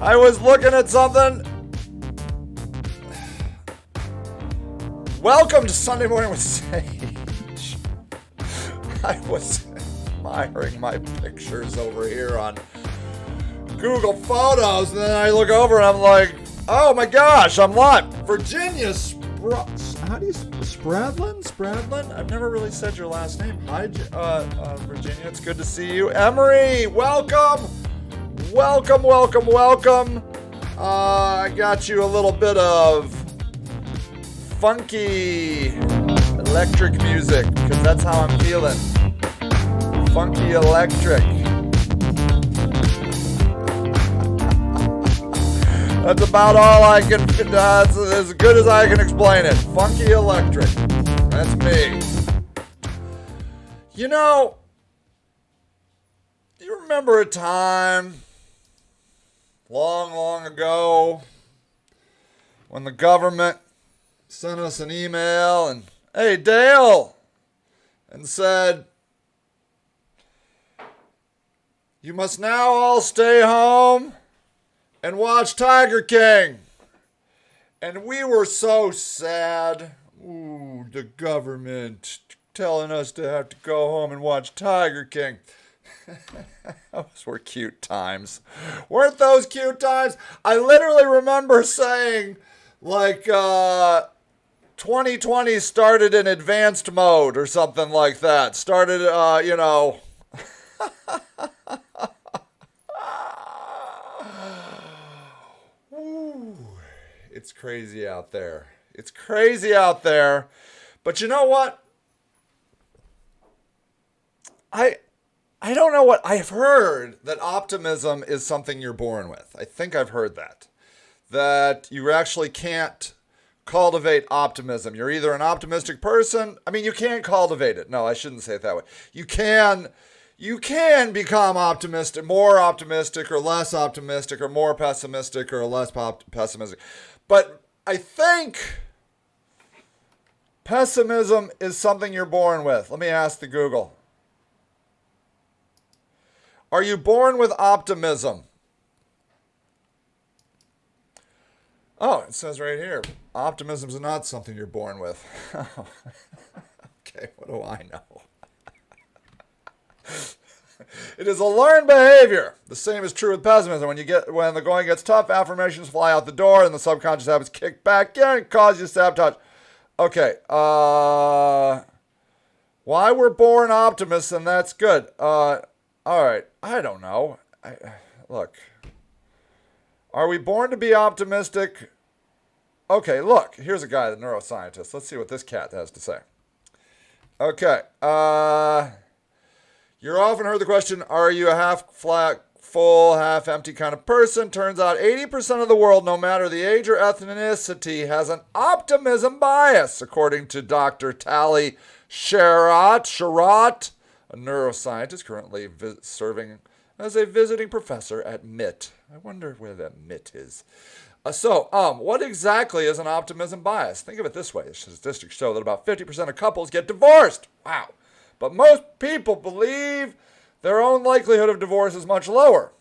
I was looking at something. Welcome to Sunday Morning with Sage. I was admiring my pictures over here on Google Photos, and then I look over and I'm like, oh my gosh, I'm live. Virginia how do you Spradlin? Spradlin? I've never really said your last name. Hi, Virginia. It's good to see you. Emery, welcome. Welcome. I got you a little bit of funky electric music, because that's how I'm feeling. Funky electric. That's about all I can, that's as good as I can explain it. Funky electric. That's me. You know, you remember a time long ago when the government sent us an email and, hey, Dale, and said, you must now all stay home and watch Tiger King. And we were so sad. Ooh, the government telling us to have to go home and watch Tiger King. Those were cute times. Weren't those cute times? I literally remember saying, like, 2020 started in advanced mode or something like that. Started, It's crazy out there. It's crazy out there. But you know what? I don't know what I've heard, that optimism is something you're born with. I think I've heard that. That you actually can't cultivate optimism. You're either an optimistic person. I mean, you can't cultivate it. No, I shouldn't say it that way. You can become optimistic, more optimistic or less optimistic, or more pessimistic or less pessimistic. But I think pessimism is something you're born with. Let me ask the Google. Are you born with optimism? Oh, it says right here, optimism is not something you're born with. Okay, what do I know? It is a learned behavior. The same is true with pessimism. When the going gets tough, affirmations fly out the door and the subconscious habits kick back in and cause you to sabotage. Okay, why we're born optimists, and that's good. All right, I don't know. Look, are we born to be optimistic? Okay, look, here's a guy, the neuroscientist. Let's see what this cat has to say. Okay, you're often heard the question, are you a half flat, full, half empty kind of person? Turns out 80% of the world, no matter the age or ethnicity, has an optimism bias, according to Dr. Tali Sharot, a neuroscientist currently serving as a visiting professor at MIT. I wonder where that MIT is. What exactly is an optimism bias? Think of it this way. Statistics show that about 50% of couples get divorced. Wow. But most people believe their own likelihood of divorce is much lower.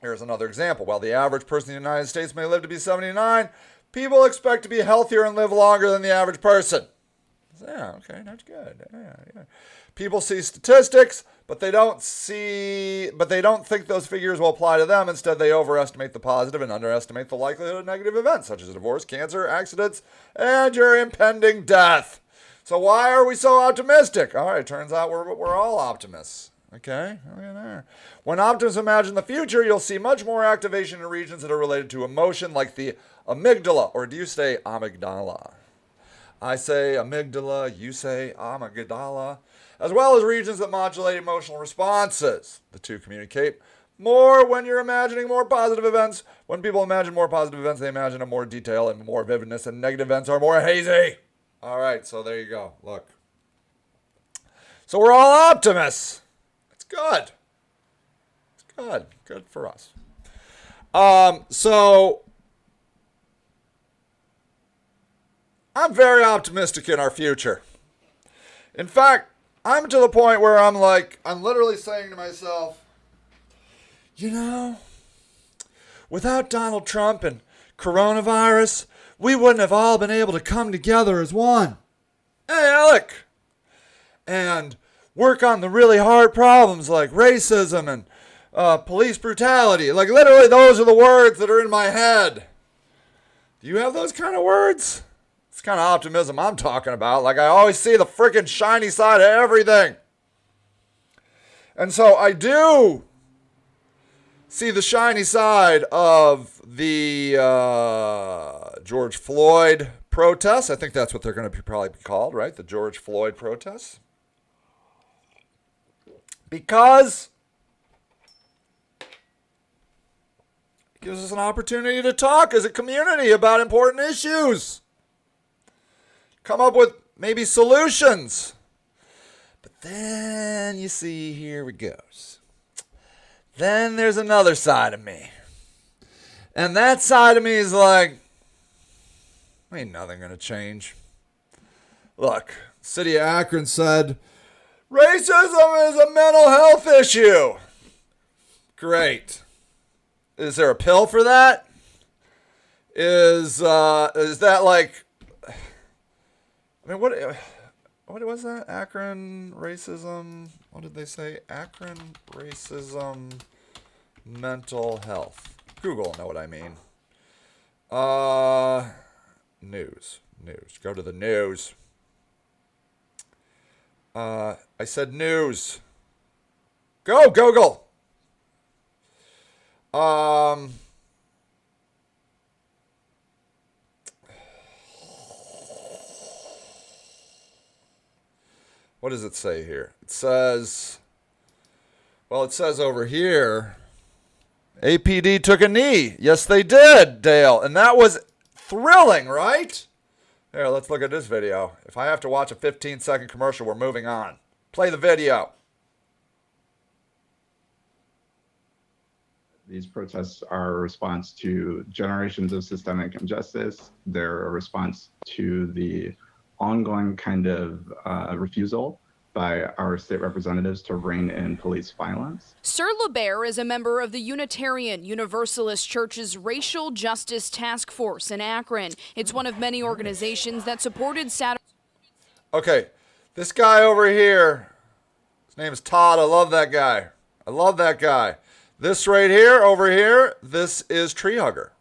Here's another example. While the average person in the United States may live to be 79, people expect to be healthier and live longer than the average person. Yeah, okay, that's good. Yeah. People see statistics, but they don't think those figures will apply to them. Instead, they overestimate the positive and underestimate the likelihood of negative events, such as divorce, cancer, accidents, and your impending death. So why are we so optimistic? All right, turns out we're all optimists. Okay, look at there. When optimists imagine the future, you'll see much more activation in regions that are related to emotion, like the amygdala, or do you say amygdala? I say amygdala, you say amygdala, as well as regions that modulate emotional responses. The two communicate more when you're imagining more positive events. When people imagine more positive events, they imagine a more detail and more vividness, and negative events are more hazy. All right, so there you go. Look. So we're all optimists. It's good. It's good. Good for us. So I'm very optimistic in our future. In fact, I'm to the point where I'm literally saying to myself, without Donald Trump and coronavirus, we wouldn't have all been able to come together as one. Hey, Alec! And work on the really hard problems like racism and police brutality. Like, literally, those are the words that are in my head. Do you have those kind of words? It's kind of optimism I'm talking about. Like, I always see the freaking shiny side of everything. And so I do see the shiny side of the George Floyd protests. I think that's what they're going to probably be called, right? The George Floyd protests. Because it gives us an opportunity to talk as a community about important issues. Come up with maybe solutions. But then you see, here it goes. Then there's another side of me. And that side of me is like, ain't nothing gonna change. Look, City of Akron said, racism is a mental health issue. Great. Is there a pill for that? Is that like, I mean, what was that? Akron racism. What did they say? Akron racism mental health. Google will know what I mean. News. Go to the news. I said news. Go, Google. What does it say here? It says over here, APD took a knee. Yes, they did, Dale. And that was thrilling, right? Here, let's look at this video. If I have to watch a 15-second commercial, we're moving on. Play the video. These protests are a response to generations of systemic injustice. They're a response to the ongoing kind of refusal by our state representatives to rein in police violence. Sir LeBaire is a member of the Unitarian Universalist Church's Racial Justice Task Force in Akron. It's one of many organizations that supported Saturday. Okay, this guy over here, his name is Todd. I love that guy. This right here, over here, this is Tree Hugger.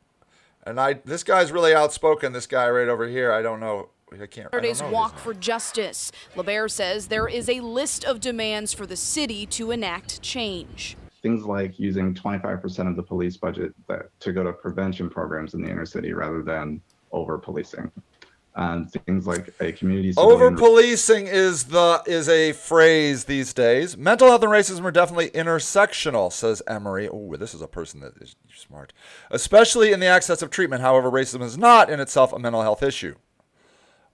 And this guy's really outspoken, this guy right over here. I don't know. Saturday's Walk for Justice. LeBaire says there is a list of demands for the city to enact change. Things like using 25% of the police budget to go to prevention programs in the inner city rather than over-policing. Things like a community over-policing is a phrase these days. Mental health and racism are definitely intersectional, says Emery. Oh, this is a person that is smart. Especially in the access of treatment. However, racism is not in itself a mental health issue.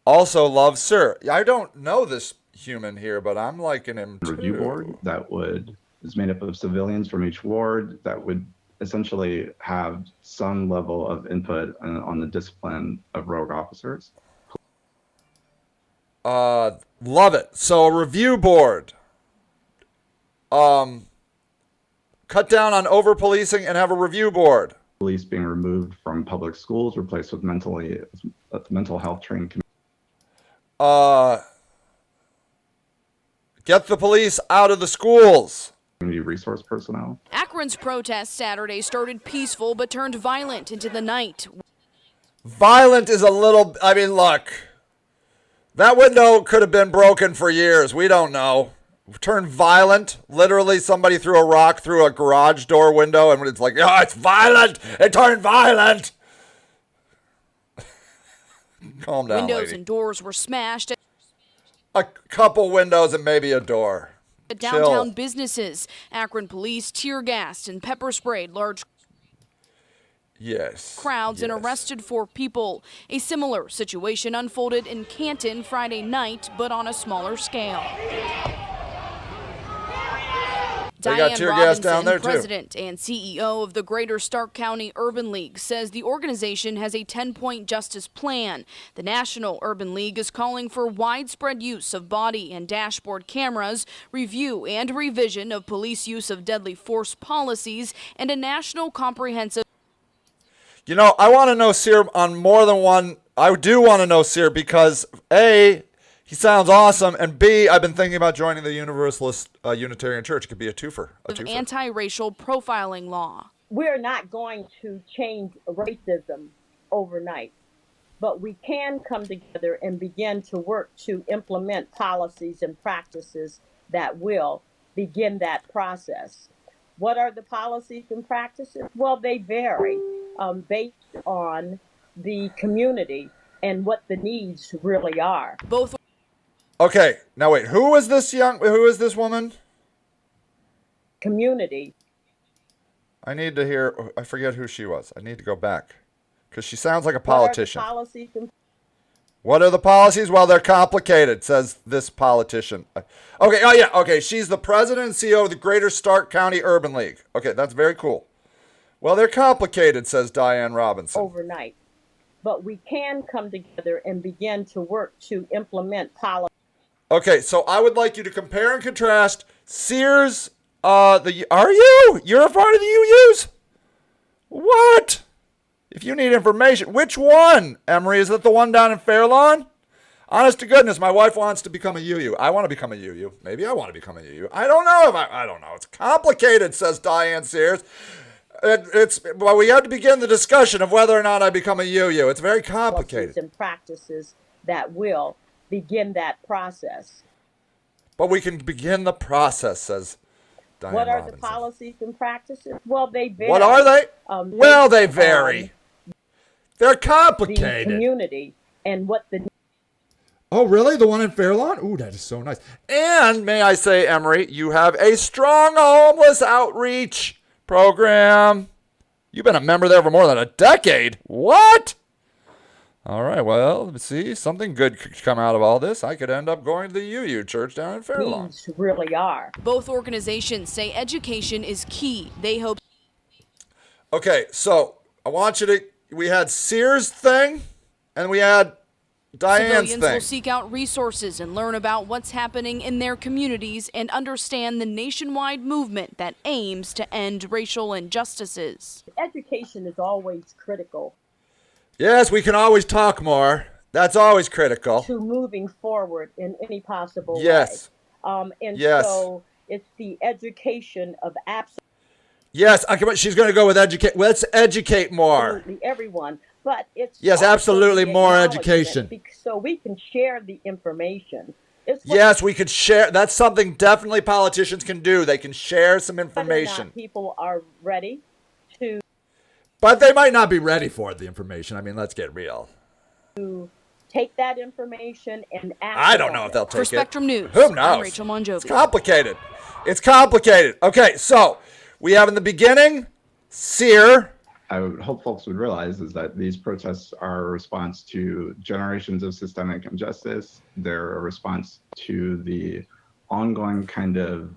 Also, love, sir. I don't know this human here, but I'm liking him too. Review board that is made up of civilians from each ward that would essentially have some level of input on the discipline of rogue officers. Love it. So a review board. Cut down on over policing and have a review board. Police being removed from public schools, replaced with mental health trained community. Get the police out of the schools. Community resource personnel. Akron's protest Saturday started peaceful but turned violent into the night. Violent is a little, I mean, look, that window could have been broken for years. We don't know. Turned violent. Literally, somebody threw a rock through a garage door window and it's like, oh, it's violent. It turned violent. Calm down, Windows lady. and doors were smashed. A couple windows and maybe a door. At downtown Chill. businesses, Akron police tear gassed and pepper sprayed large crowds and arrested 4 people. A similar situation unfolded in Canton Friday night, but on a smaller scale. They got tear gas down there, too. President and CEO of the Greater Stark County Urban League, says the organization has a 10-point justice plan. The National Urban League is calling for widespread use of body and dashboard cameras, review and revision of police use of deadly force policies, and a national comprehensive You know, I want to know Sear on more than one. I do want to know Sear because A, he sounds awesome, and B, I've been thinking about joining the Universalist Unitarian Church. It could be a twofer. Of anti-racial profiling law. We're not going to change racism overnight, but we can come together and begin to work to implement policies and practices that will begin that process. What are the policies and practices? Well, they vary based on the community and what the needs really are. Both Okay, now wait. Who is this woman? Community. I need to hear. I forget who she was. I need to go back because she sounds like a What are the politician. policies and What are the policies? Well, they're complicated, says this politician. Okay, oh yeah, okay. She's the president and CEO of the Greater Stark County Urban League. Okay, that's very cool. Well, they're complicated, says Diane Robinson. overnight, but we can come together and begin to work to implement policies. Okay, so I would like you to compare and contrast Sears. Are you? You're a part of the UUs? What? If you need information, which one, Emery? Is it the one down in Fairlawn? Honest to goodness, my wife wants to become a UU. I want to become a UU. Maybe I want to become a UU. I don't know if I don't know. It's complicated, says Diane Sears. Well, we have to begin the discussion of whether or not I become a UU. It's very complicated. And practices that will begin that process. But we can begin the process, says Diane What are Robinson. the policies and practices? Well, they vary. What are they? Well, they based vary. They're on the complicated. community and what the Oh, really? The one in Fairlawn? Ooh, that is so nice. And may I say, Emery, you have a strong homeless outreach program. You've been a member there for more than a decade. What? All right, well, let's see. Something good could come out of all this. I could end up going to the UU church down in Fairlawn. needs really are. both organizations say education is key. They hope Okay, so I want you to. We had Sears' thing, and we had Diane's civilians will thing. seek out resources and learn about what's happening in their communities and understand the nationwide movement that aims to end racial injustices. Education is always critical Yes, we can always talk more. That's always critical. to moving forward in any possible Yes. way. And Yes. so it's the education of Yes, she's going to go with educate. Let's educate more. absolutely everyone, but it's Yes, also absolutely the more acknowledgement education. so we can share the information. It's what- Yes, we could share. That's something definitely politicians can do. They can share some whether or information. not people are ready to But they might not be ready for the information. I mean, let's get real. take that information and act I don't on know if it. they'll take For it. Spectrum News, Who I'm knows? Rachel Monjovi. It's complicated. It's complicated. Okay, so we have in the beginning, Sear. I would hope folks would realize is that these protests are a response to generations of systemic injustice. They're a response to the ongoing kind of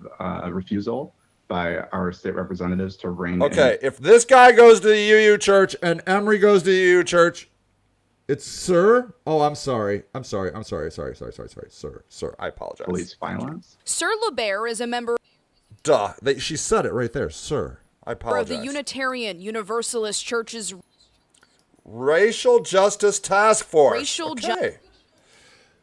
refusal by our state representatives to rein Okay, if this guy goes to the UU church and Emery goes to the UU church, it's Sir. Oh, I'm sorry. Sorry. Sir. I apologize. in police violence. Sir LeBaire is a member Duh. She said it right there, Sir. I of apologize. the Unitarian Universalist Church's Racial Justice Task Force. Racial okay.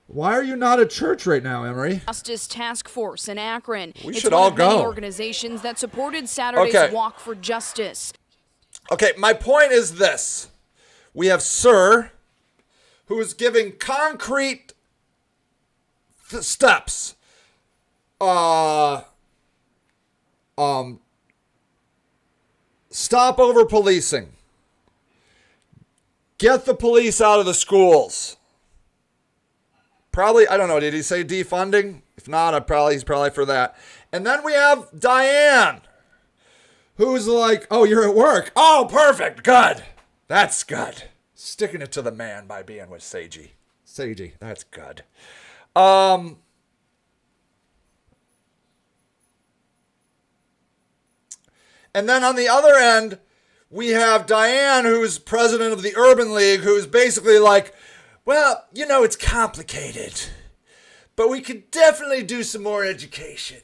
Why are you not at church right now, Emery? Justice Task Force in Akron. We it's should one all of many go. organizations that supported Saturday's Okay. Walk for Justice. Okay, my point is this. We have Sir, who is giving concrete steps. Stop over policing. Get the police out of the schools. Probably, I don't know, did he say defunding? If not, he's probably for that. And then we have Diane, who's like, oh, you're at work. Oh, perfect. Good. That's good. Sticking it to the man by being with Seiji. Seiji, that's good. And then on the other end, we have Diane, who's president of the Urban League, who's basically like, well, you know, it's complicated, but we could definitely do some more education.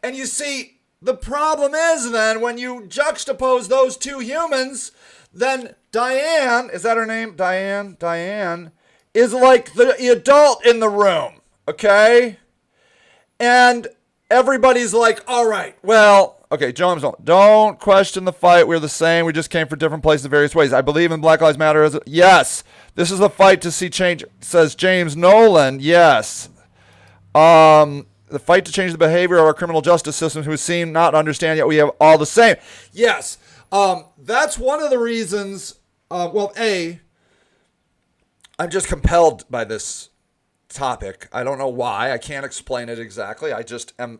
And you see, the problem is then when you juxtapose those two humans, then Diane, is that her name? Diane is like the adult in the room, okay? And everybody's like, all right, well, okay, Jones, don't question the fight. We're the same. We just came from different places in various ways. I believe in Black Lives Matter. Yes, this is the fight to see change, says James Nolan. Yes. The fight to change the behavior of our criminal justice system, who seem not to understand, yet we have all the same. Yes. That's one of the reasons, well, I'm just compelled by this topic. I don't know why. I can't explain it exactly. I just am,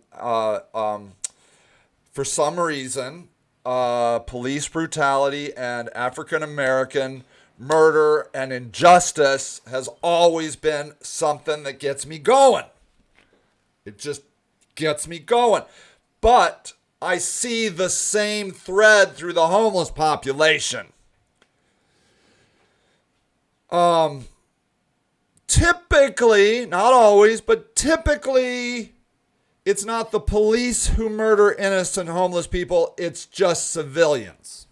for some reason, police brutality and African American murder and injustice has always been something that gets me going. It just gets me going. But I see the same thread through the homeless population. Typically, not always, but typically, it's not the police who murder innocent homeless people. It's just civilians.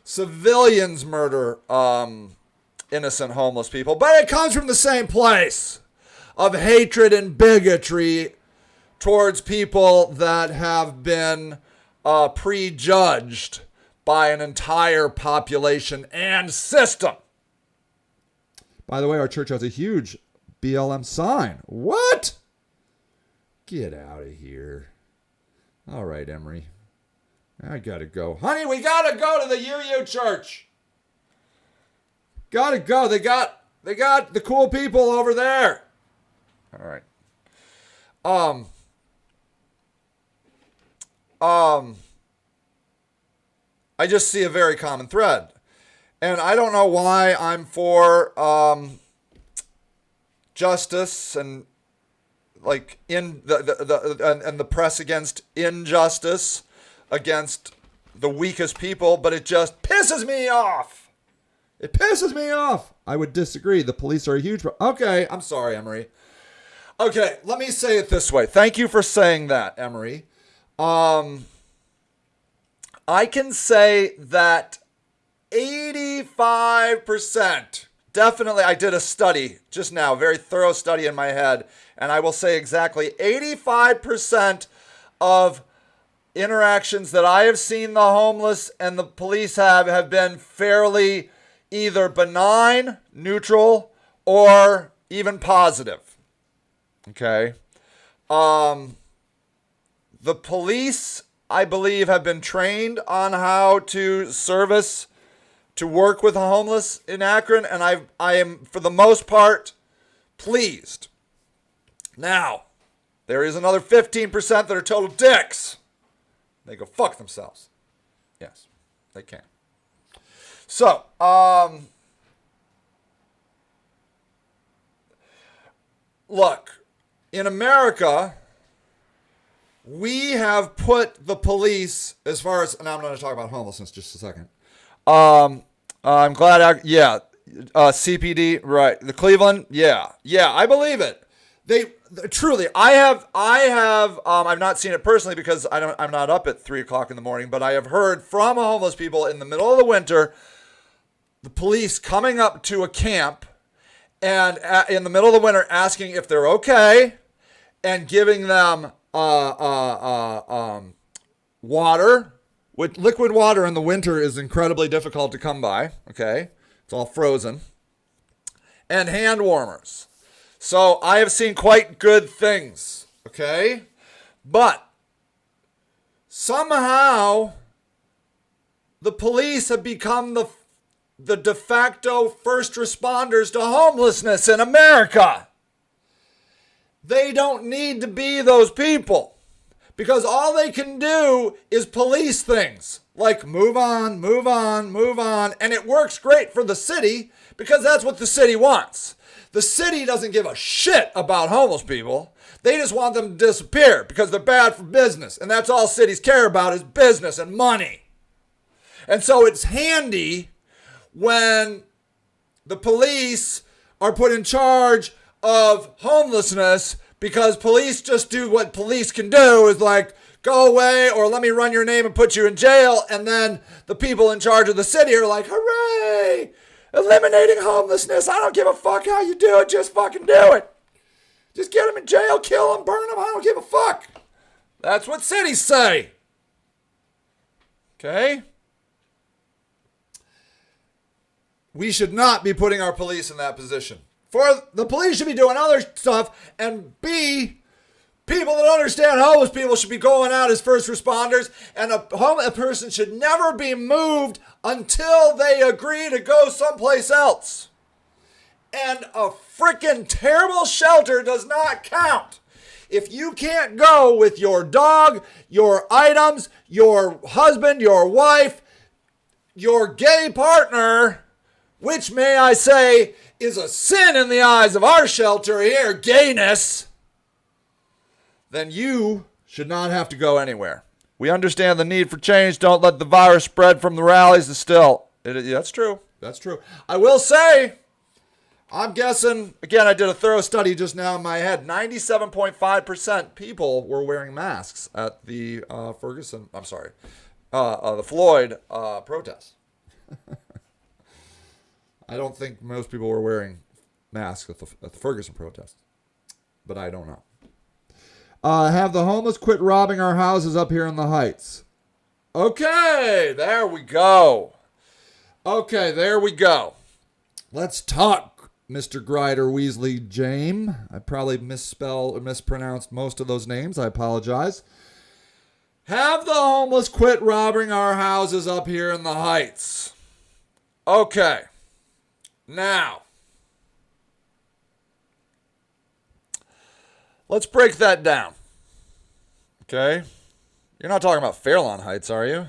Civilians murder innocent homeless people, but it comes from the same place of hatred and bigotry towards people that have been prejudged by an entire population and system. By the way, our church has a huge BLM sign. What? Get out of here. All right, Emery. I gotta go. Honey, we gotta go to the UU church. Gotta go. They got the cool people over there. All right. I just see a very common thread. And I don't know why I'm for justice and like in the press against injustice against the weakest people, but it just pisses me off. It pisses me off. I would disagree. The police are a huge okay, I'm sorry, Emery. Okay, let me say it this way. Thank you for saying that, Emery. I can say that 85%, definitely, I did a study just now, very thorough study in my head, and I will say exactly 85% of interactions that I have seen the homeless and the police have been fairly either benign, neutral, or even positive. Okay. The police, I believe, have been trained on how to work with the homeless in Akron, and I am, for the most part, pleased. Now, there is another 15% that are total dicks. They go fuck themselves. Yes, they can. So, look, in America, we have put the police, as far as, and I'm going to talk about homelessness just a second. I'm glad, CPD, right. The Cleveland, yeah, I believe it. They truly, I've not seen it personally because I'm not up at 3:00 in the morning, but I have heard from homeless people in the middle of the winter, the police coming up to a camp and in the middle of the winter asking if they're okay and giving them water. With liquid water in the winter is incredibly difficult to come by. Okay, it's all frozen, and hand warmers. So I have seen quite good things. Okay, but somehow the police have become the de facto first responders to homelessness in America. They don't need to be those people because all they can do is police things like move on. And it works great for the city because that's what the city wants. The city doesn't give a shit about homeless people. They just want them to disappear because they're bad for business. And that's all cities care about is business and money. And so it's handy when the police are put in charge of homelessness because police just do what police can do is like go away, or let me run your name and put you in jail. And then the people in charge of the city are like, hooray, eliminating homelessness. I don't give a fuck how you do it. Just fucking do it. Just get them in jail, kill them, burn them. I don't give a fuck. That's what cities say. Okay? We should not be putting our police in that position. For the police should be doing other stuff, and B, people that understand homeless people should be going out as first responders, and a person should never be moved until they agree to go someplace else. And a freaking terrible shelter does not count. If you can't go with your dog, your items, your husband, your wife, your gay partner, which, may I say, is a sin in the eyes of our shelter here, gayness, then you should not have to go anywhere. We understand the need for change. Don't let the virus spread from the rallies to still. That's true. That's true. I will say, I'm guessing, again, I did a thorough study just now in my head. 97.5% people were wearing masks at the the Floyd protests. I don't think most people were wearing masks at the Ferguson protest, but I don't know. Have the homeless quit robbing our houses up here in the Heights. Okay, there we go. Let's talk, Mr. Grider Weasley James. I probably misspelled or mispronounced most of those names. I apologize. Have the homeless quit robbing our houses up here in the Heights. Okay. Now, let's break that down. Okay? You're not talking about Fairlawn Heights, are you?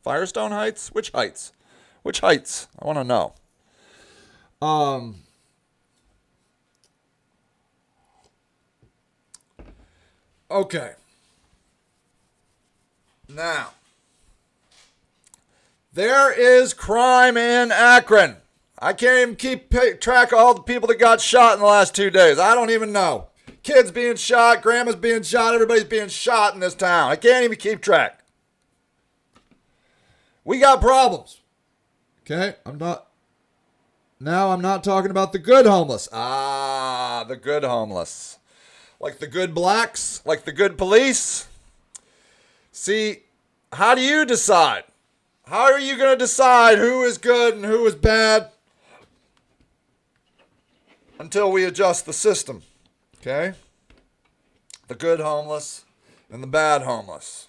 Firestone Heights? Which Heights? Which Heights? I want to know. Okay. Now, there is crime in Akron. I can't even keep track of all the people that got shot in the last 2 days. I don't even know. Kids being shot, grandma's being shot, everybody's being shot in this town. I can't even keep track. We got problems. Okay? I'm not talking about the good homeless. The good homeless. Like the good blacks, like the good police. See, how do you decide? How are you going to decide who is good and who is bad until we adjust the system? Okay? The good homeless and the bad homeless.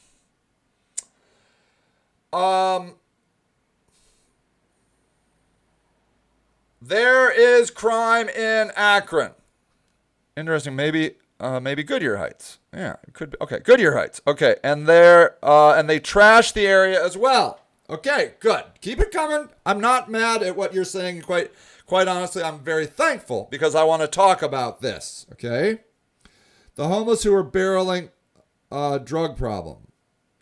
There is crime in Akron. Interesting. Maybe Goodyear Heights. Yeah, it could be. Okay, Goodyear Heights. Okay, and they trash the area as well. Okay, good. Keep it coming. I'm not mad at what you're saying. Quite honestly, I'm very thankful because I want to talk about this. Okay, the homeless who are barreling drug problem.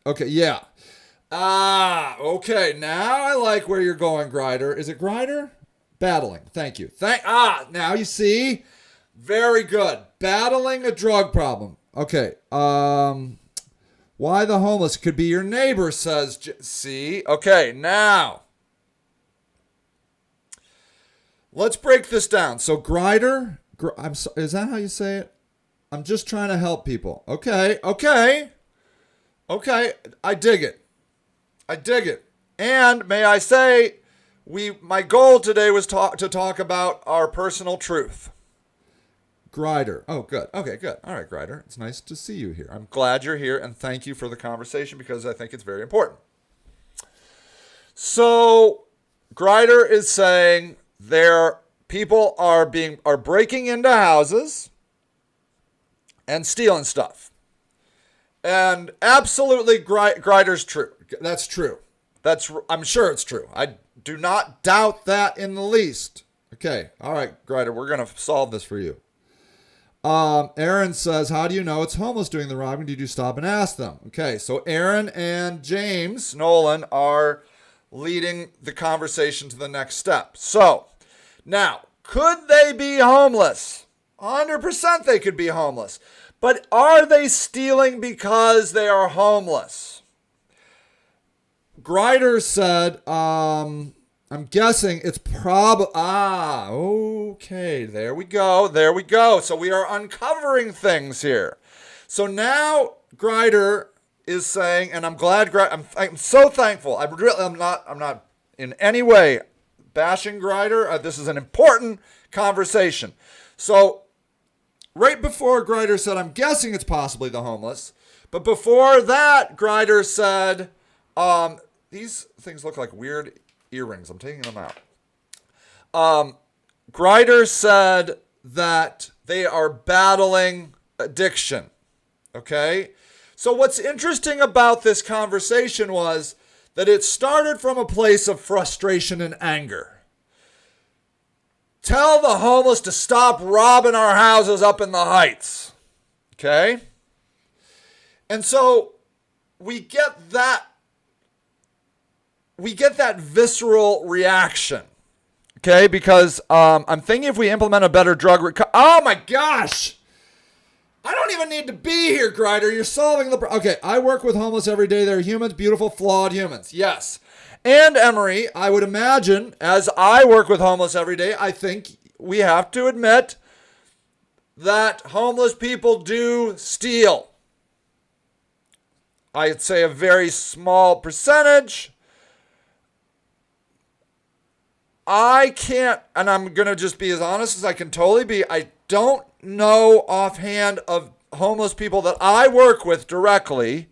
Okay, yeah. Okay. Now I like where you're going, Grider. Is it Grider? Battling. Thank you. Now you see. Very good. Battling a drug problem. Okay. Why the homeless could be your neighbor, says C. Okay, now. Let's break this down. So Grider, is that how you say it? I'm just trying to help people. Okay. I dig it. And may I say, my goal today was to talk about our personal truth. Grider. Oh, good. Okay, good. All right, Grider. It's nice to see you here. I'm glad you're here, and thank you for the conversation because I think it's very important. So, Grider is saying people are breaking into houses and stealing stuff. And absolutely, Grider's true. That's true. I'm sure it's true. I do not doubt that in the least. Okay. All right, Grider. We're going to solve this for you. Aaron says, how do you know it's homeless doing the robbing? Did you stop and ask them? Okay, so Aaron and James Nolan are leading the conversation to the next step. So, now, could they be homeless? 100% they could be homeless. But are they stealing because they are homeless? Grider said, I'm guessing it's okay, there we go. So we are uncovering things here. So now Grider is saying, and I'm glad, I'm so thankful. I'm not in any way bashing Grider. This is an important conversation. So right before Grider said, I'm guessing it's possibly the homeless. But before that, Grider said, these things look like weird earrings. I'm taking them out. Grider said that they are battling addiction. Okay? So what's interesting about this conversation was that it started from a place of frustration and anger. Tell the homeless to stop robbing our houses up in the heights. Okay? And so we get that visceral reaction. Okay? Because I'm thinking if we implement a better drug oh my gosh! I don't even need to be here, Grider. You're solving the problem. Okay, I work with homeless every day. They're humans, beautiful, flawed humans. Yes. And Emery, I would imagine, as I work with homeless every day, I think we have to admit that homeless people do steal. I'd say a very small percentage. I can't, and I'm going to just be as honest as I can totally be, I don't know offhand of homeless people that I work with directly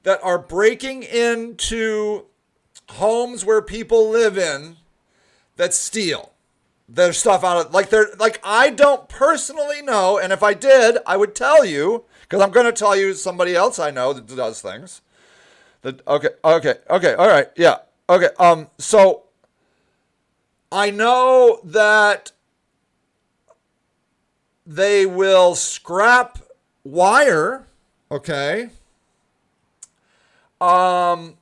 that are breaking into homes where people live in that steal their stuff out of, I don't personally know, and if I did, I would tell you, because I'm going to tell you somebody else I know that does things. Okay, all right, yeah, okay, so I know that they will scrap wire, okay? For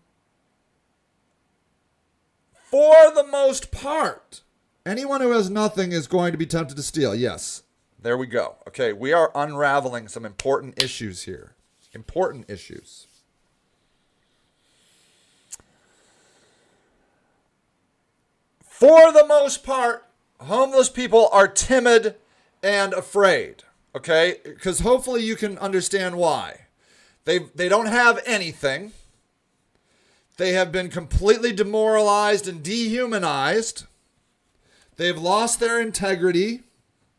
the most part, anyone who has nothing is going to be tempted to steal. Yes, there we go. Okay, we are unraveling some important issues here. Important issues. For the most part, homeless people are timid and afraid, okay? Because hopefully you can understand why. They don't have anything. They have been completely demoralized and dehumanized. They've lost their integrity,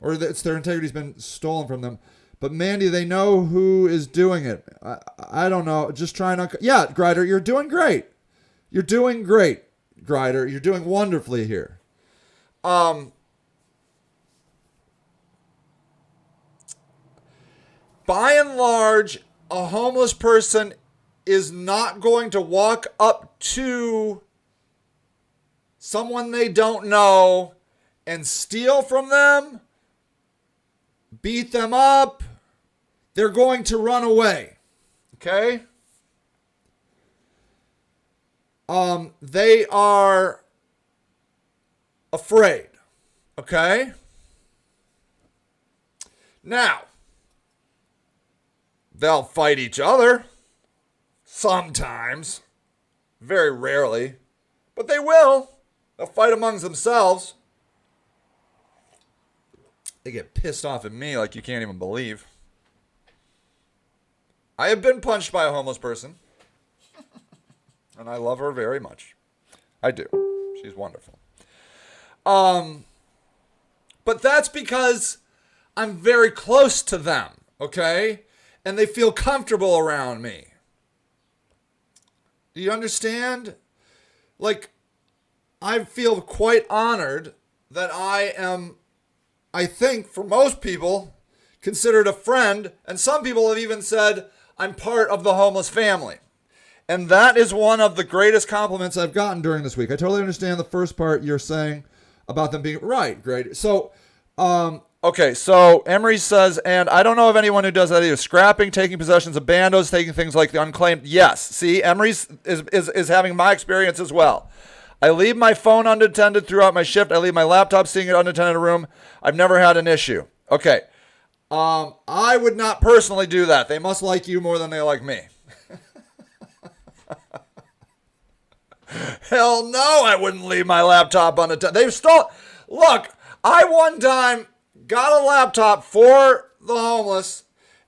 or their integrity's been stolen from them. But Mandy, they know who is doing it. I don't know. Just trying to... Yeah, Grider, you're doing great. You're doing great, Grider. You're doing wonderfully here. By and large, a homeless person is not going to walk up to someone they don't know and steal from them, beat them up. They're going to run away. Okay? They are afraid. Okay? Now, they'll fight each other. Sometimes. Very rarely. But they will. They'll fight amongst themselves. They get pissed off at me like you can't even believe. I have been punched by a homeless person. And I love her very much. I do. She's wonderful. But that's because I'm very close to them, okay? And they feel comfortable around me. Do you understand? Like, I feel quite honored that I am, I think, for most people, considered a friend. And some people have even said I'm part of the homeless family. And that is one of the greatest compliments I've gotten during this week. I totally understand the first part you're saying about them being right. Great. So, okay. So Emery says, and I don't know of anyone who does that either. Scrapping, taking possessions of bandos, taking things like the unclaimed. Yes. See, Emery's is having my experience as well. I leave my phone unattended throughout my shift. I leave my laptop sitting in an unattended room. I've never had an issue. Okay. I would not personally do that. They must like you more than they like me. Hell no, I wouldn't leave my laptop unattended. They've stole. Look, I one time got a laptop for the homeless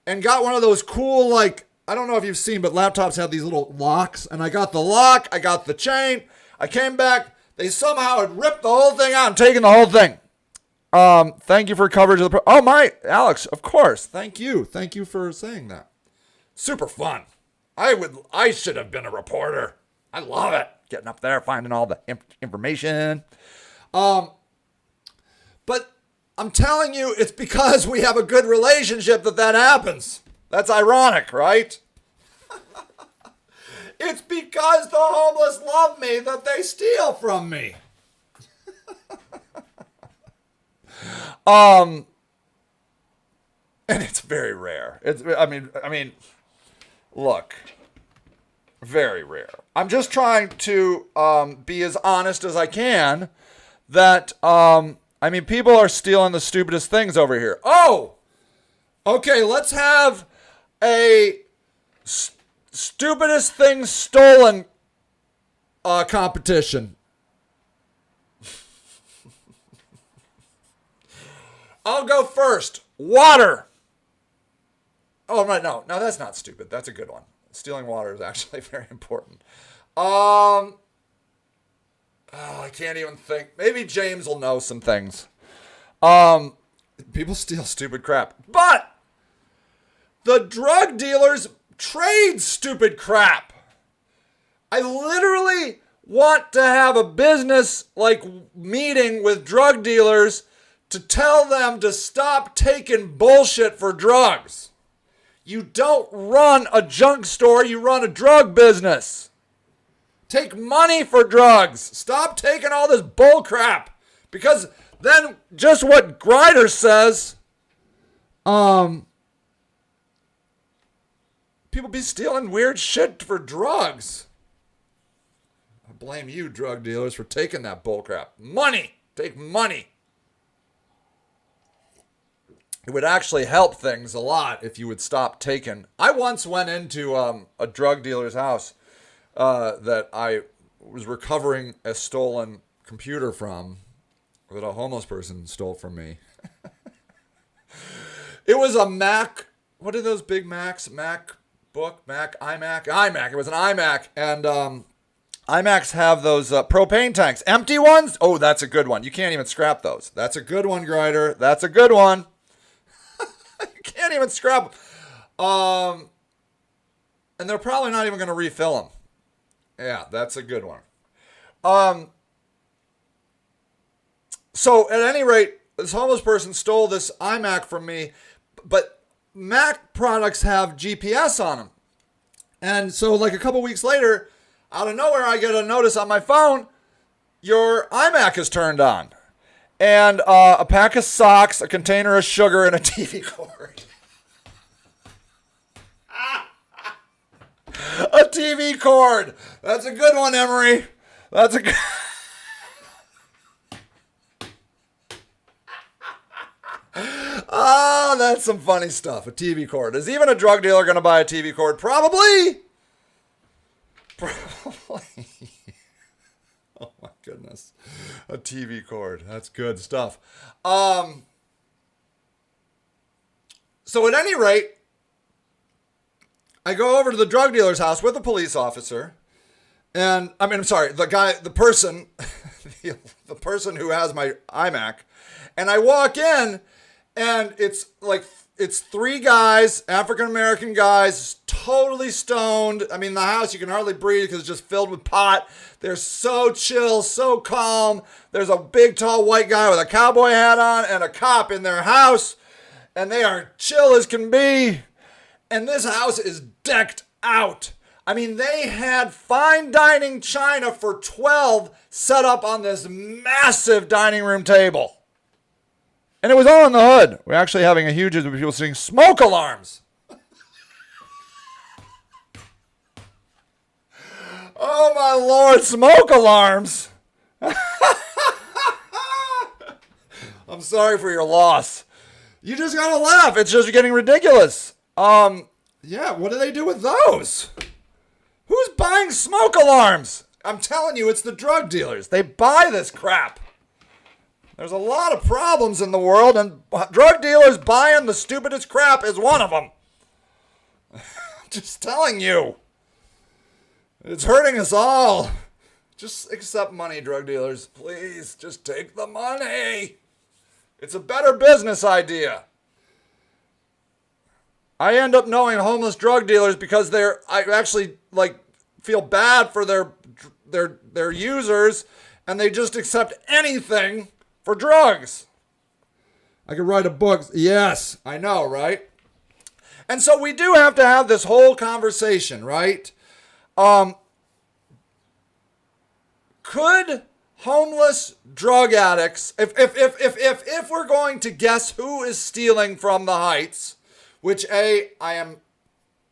and got one of those cool, like, I don't know if you've seen, but laptops have these little locks. And I got the lock, I got the chain. I came back. They somehow had ripped the whole thing out and taken the whole thing. Thank you for coverage of the. Oh, my, Alex, of course. Thank you. Thank you for saying that. Super fun. I should have been a reporter. I love it. Getting up there, finding all the information. But I'm telling you, it's because we have a good relationship that happens. That's ironic, right? It's because the homeless love me that they steal from me. And it's very rare. I mean, look, very rare. I'm just trying to be as honest as I can that, people are stealing the stupidest things over here. Oh, okay, let's have a stupidest things stolen competition. I'll go first. Water. Oh, right, no, that's not stupid. That's a good one. Stealing water is actually very important. I can't even think. Maybe James will know some things. People steal stupid crap. But the drug dealers trade stupid crap. I literally want to have a business like meeting with drug dealers to tell them to stop taking bullshit for drugs. You don't run a junk store, you run a drug business. Take money for drugs. Stop taking all this bull crap. Because then just what Grider says, people be stealing weird shit for drugs. I blame you, drug dealers, for taking that bull crap. Money. Take money. It would actually help things a lot if you would stop taking. I once went into a drug dealer's house that I was recovering a stolen computer from, that a homeless person stole from me. It was a Mac. What are those big Macs? MacBook, Mac, iMac. It was an iMac. And iMacs have those propane tanks. Empty ones? Oh, that's a good one. You can't even scrap those. That's a good one, Grider. That's a good one. You can't even scrap them. And they're probably not even going to refill them. Yeah, that's a good one. So at any rate, this homeless person stole this iMac from me, but Mac products have GPS on them. And so like a couple weeks later, out of nowhere, I get a notice on my phone, your iMac is turned on. And a pack of socks, a container of sugar, and a TV cord. A TV cord. That's a good one, Emery. That's a good... That's some funny stuff. A TV cord. Is even a drug dealer going to buy a TV cord? Probably. Oh my goodness. A TV cord. That's good stuff. So at any rate, I go over to the drug dealer's house with a police officer. And the person who has my iMac. And I walk in and it's three guys, African-American guys, totally stoned. I mean, the house, you can hardly breathe because it's just filled with pot. They're so chill, so calm. There's a big, tall white guy with a cowboy hat on and a cop in their house. And they are chill as can be. And this house is decked out. I mean, they had fine dining china for 12 set up on this massive dining room table. And it was all in the hood. We're actually having a huge of people seeing smoke alarms. Oh my Lord, smoke alarms. I'm sorry for your loss. You just gotta laugh. It's just getting ridiculous. Yeah, what do they do with those? Who's buying smoke alarms? I'm telling you, it's the drug dealers. They buy this crap. There's a lot of problems in the world, and drug dealers buying the stupidest crap is one of them. Just telling you. It's hurting us all. Just accept money, drug dealers. Please, just take the money. It's a better business idea. I end up knowing homeless drug dealers because I actually feel bad for their users, and they just accept anything for drugs. I could write a book. Yes, I know, right? And so we do have to have this whole conversation, right? Could homeless drug addicts, if we're going to guess who is stealing from the heights, which I am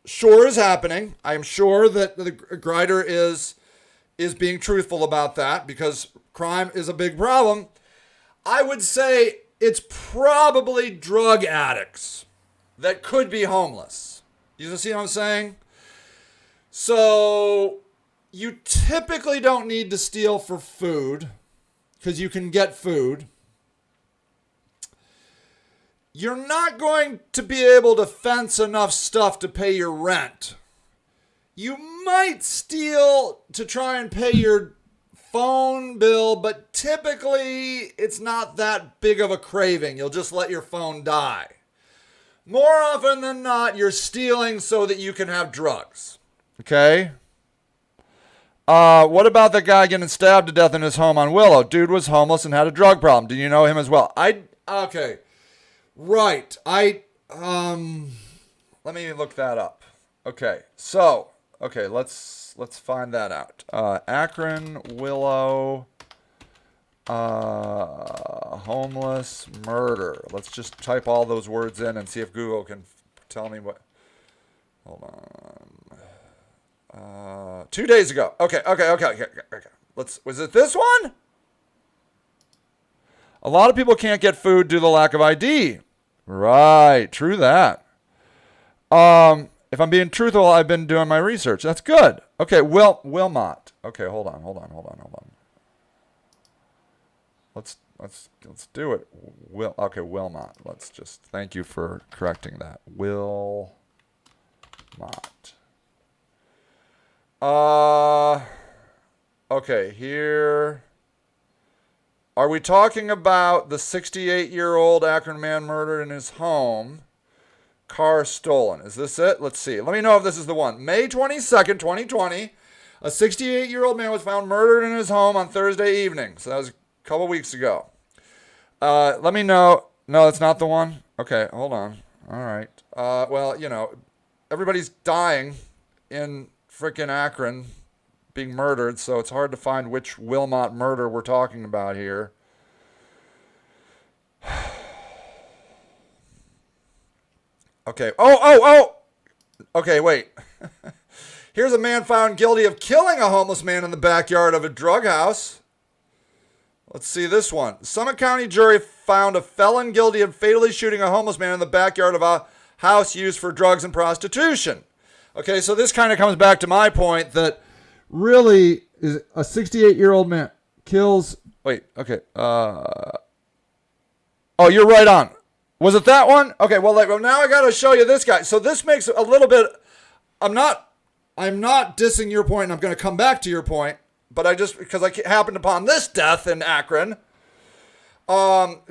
sure is happening. I am sure that the Grider is being truthful about that because crime is a big problem. I would say it's probably drug addicts that could be homeless. You see what I'm saying? So you typically don't need to steal for food because you can get food. You're not going to be able to fence enough stuff to pay your rent. You might steal to try and pay your phone bill, but typically it's not that big of a craving. You'll just let your phone die. More often than not, you're stealing so that you can have drugs. Okay? What about the guy getting stabbed to death in his home on Willow? Dude was homeless and had a drug problem. Do you know him as well? Okay. Right. Let me look that up. Okay. So, let's find that out. Akron, Willow, homeless, murder. Let's just type all those words in and see if Google can tell me what. Hold on. 2 days ago. Okay. Was it this one? A lot of people can't get food due to the lack of ID. Right, true that. If I'm being truthful, I've been doing my research. That's good. Okay, Wilmot. Okay, hold on. Let's do it. Wilmot. Let's just thank you for correcting that. Wilmot. Okay, here. Are we talking about the 68-year-old Akron man murdered in his home? Car stolen. Is this it? Let's see. Let me know if this is the one. May 22nd, 2020. A 68-year-old man was found murdered in his home on Thursday evening. So that was a couple weeks ago. Let me know. No, that's not the one? Okay, hold on. All right. Well, everybody's dying in frickin' Akron, being murdered, so it's hard to find which Wilmot murder we're talking about here. Okay. Okay, wait. Here's a man found guilty of killing a homeless man in the backyard of a drug house. Let's see this one. Summit County jury found a felon guilty of fatally shooting a homeless man in the backyard of a house used for drugs and prostitution. Okay, so this kind of comes back to my point that really is a 68-year-old man kills. Wait, okay. Oh, you're right on. Was it that one? Okay, well, now I got to show you this guy. So this makes a little bit. I'm not dissing your point, and I'm going to come back to your point, but because I happened upon this death in Akron.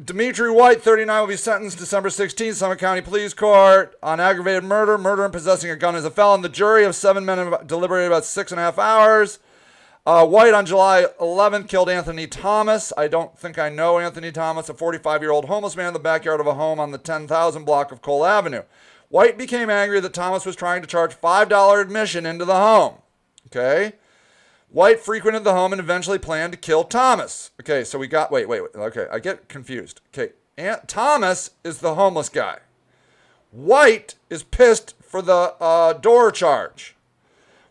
Dimitri White, 39, will be sentenced December 16th, Summit County Police Court on aggravated murder and possessing a gun as a felon. The jury of 7 men deliberated about 6.5 hours. White on July 11th killed Anthony Thomas. I don't think I know Anthony Thomas, a 45-year-old homeless man in the backyard of a home on the 10,000 block of Cole Avenue. White became angry that Thomas was trying to charge $5 admission into the home. Okay. White frequented the home and eventually planned to kill Thomas. Okay, so we got, wait. Okay, I get confused. Okay, Thomas is the homeless guy. White is pissed for the door charge.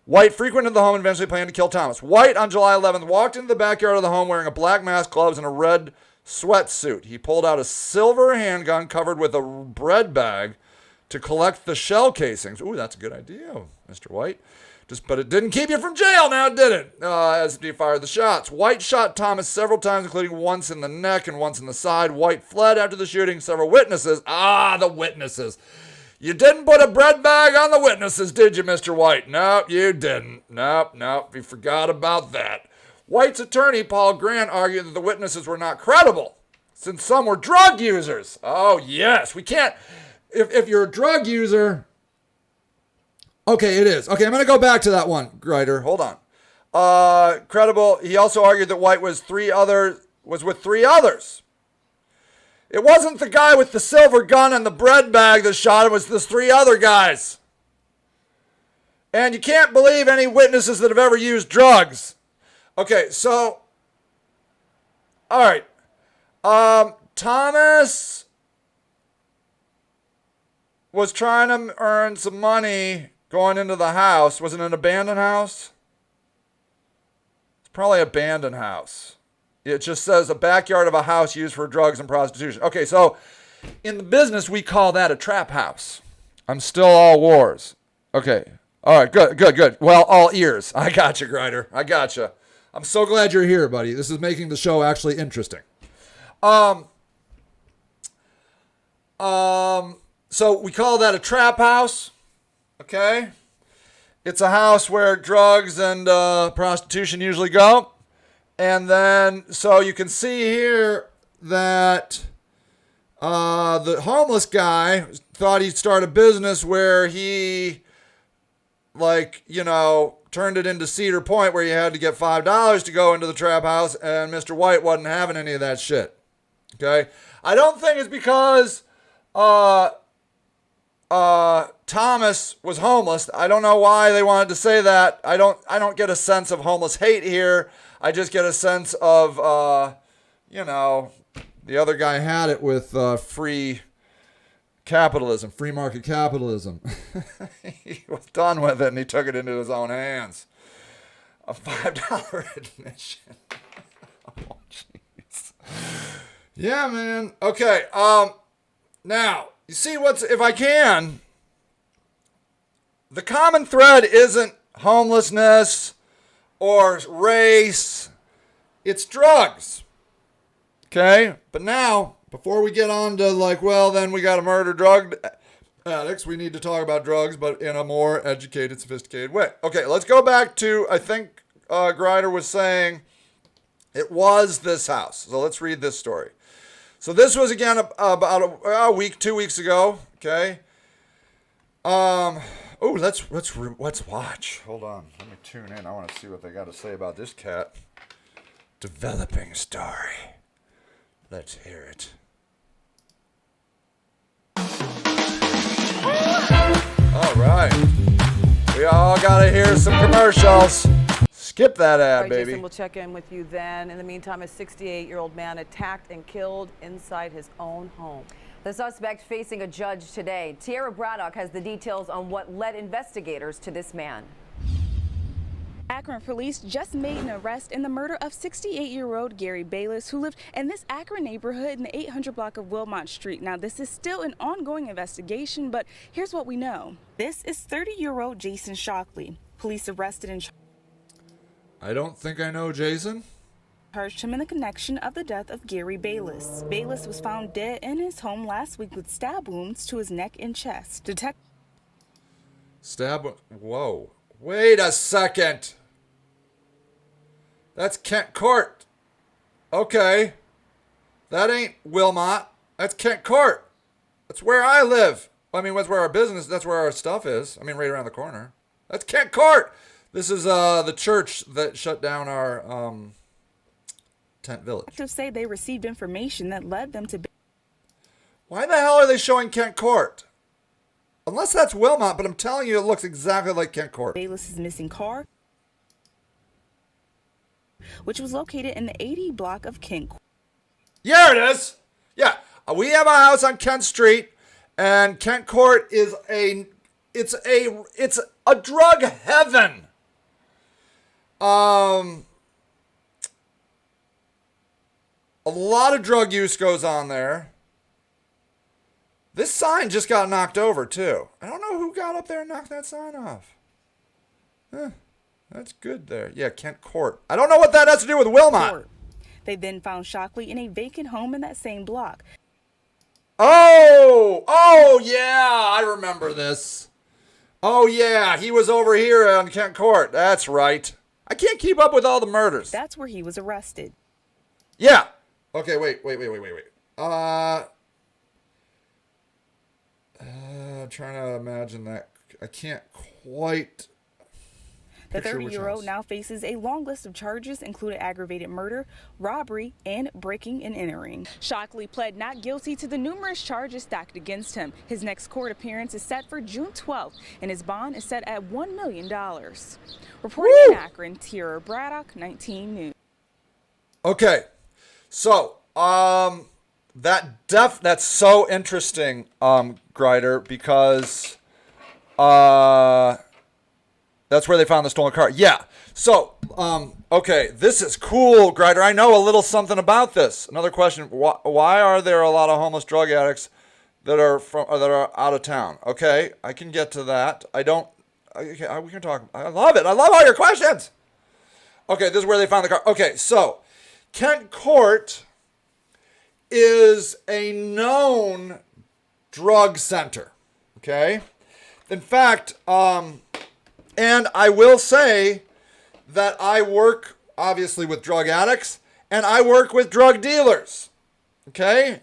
White frequented the home and eventually planned to kill Thomas. White on July 11th walked into the backyard of the home wearing a black mask, gloves, and a red sweatsuit. He pulled out a silver handgun covered with a bread bag to collect the shell casings. Ooh, that's a good idea, Mr. White. But it didn't keep you from jail now, did it? As he fired the shots. White shot Thomas several times, including once in the neck and once in the side. White fled after the shooting. Several witnesses. The witnesses. You didn't put a bread bag on the witnesses, did you, Mr. White? Nope, you didn't. Nope. You forgot about that. White's attorney, Paul Grant, argued that the witnesses were not credible, since some were drug users. Oh, yes. We can't... If you're a drug user... Okay, it is. Okay, I'm going to go back to that one, Grider. Hold on. Credible. He also argued that White was with three others. It wasn't the guy with the silver gun and the bread bag that shot him. It was those three other guys. And you can't believe any witnesses that have ever used drugs. Okay, so... All right. Thomas was trying to earn some money going into the house. Was it an abandoned house? It's probably an abandoned house. It just says a backyard of a house used for drugs and prostitution. Okay, so in the business, we call that a trap house. I'm still all wars. Okay. All right, good. Well, all ears. I got you, Grider. I got you. I'm so glad you're here, buddy. This is making the show actually interesting. So we call that a trap house. Okay. It's a house where drugs and prostitution usually go. And then, so you can see here that the homeless guy thought he'd start a business where he, turned it into Cedar Point, where you had to get $5 to go into the trap house, and Mr. White wasn't having any of that shit. Okay? I don't think it's because Thomas was homeless. I don't know why they wanted to say that. I don't get a sense of homeless hate here. I just get a sense of, the other guy had it with free capitalism, free market capitalism. He was done with it and he took it into his own hands. A $5 admission. Oh, jeez. Yeah, man. Okay. Now, you see if I can, the common thread isn't homelessness or race. It's drugs. Okay? But now, before we get on to then we got to murder drug addicts, we need to talk about drugs, but in a more educated, sophisticated way. Okay, let's go back to, I think Grider was saying it was this house. So let's read this story. So this was, again, about a week, 2 weeks ago. Okay? Let's watch. Hold on. Let me tune in. I want to see what they got to say about this cat. Developing story. Let's hear it. All right. We all got to hear some commercials. Skip that ad, All right, baby. Jason, we'll check in with you then. In the meantime, a 68-year-old man attacked and killed inside his own home. The suspect facing a judge today. Tierra Braddock has the details on what led investigators to this man. Akron police just made an arrest in the murder of 68-year-old Gary Bayless, who lived in this Akron neighborhood in the 800 block of Wilmot Street. Now, this is still an ongoing investigation, but here's what we know. This is 30-year-old Jason Shockley. Police arrested and I don't think I know Jason. charged him in the connection of the death of Gary Bayless. Bayless was found dead in his home last week with stab wounds to his neck and chest. Whoa. Wait a second. That's Kent Court. Okay. That ain't Wilmot. That's Kent Court. That's where I live. I mean, that's where our business, that's where our stuff is. I mean, right around the corner. That's Kent Court. This is the church that shut down our tent village. Detectives say they received information that led them to Why the hell are they showing Kent Court? Unless that's Wilmot, but I'm telling you, it looks exactly like Kent Court. Bayless's missing car, which was located in the 80 block of Kent Court. Yeah, it is. Yeah, we have a house on Kent Street, and Kent Court is it's a drug heaven. A lot of drug use goes on there. This sign just got knocked over, too. I don't know who got up there and knocked that sign off. That's good there. Yeah, Kent Court. I don't know what that has to do with Wilmot. They then found Shockley in a vacant home in that same block. Oh, yeah, I remember this. Oh, yeah, he was over here on Kent Court. That's right. I can't keep up with all the murders. That's where he was arrested. Yeah. Okay, wait. I'm trying to imagine that. I can't quite. The picture which 30-year-old house. now faces a long list of charges, including aggravated murder, robbery, and breaking and entering. Shockley pled not guilty to the numerous charges stacked against him. His next court appearance is set for June 12th, and his bond is set at $1 million. Reporting in Akron, Tiara Braddock, 19 News. Okay, so that's so interesting, Grider, because that's where they found the stolen car. Yeah. So, okay, this is cool, Grider. I know a little something about this. Another question: why are there a lot of homeless drug addicts that are out of town? Okay, I can get to that. Okay, we can talk. I love it. I love all your questions. Okay, this is where they found the car. Okay, so Kent Court is a known drug center. Okay, in fact, and I will say that I work, obviously, with drug addicts, and I work with drug dealers. Okay?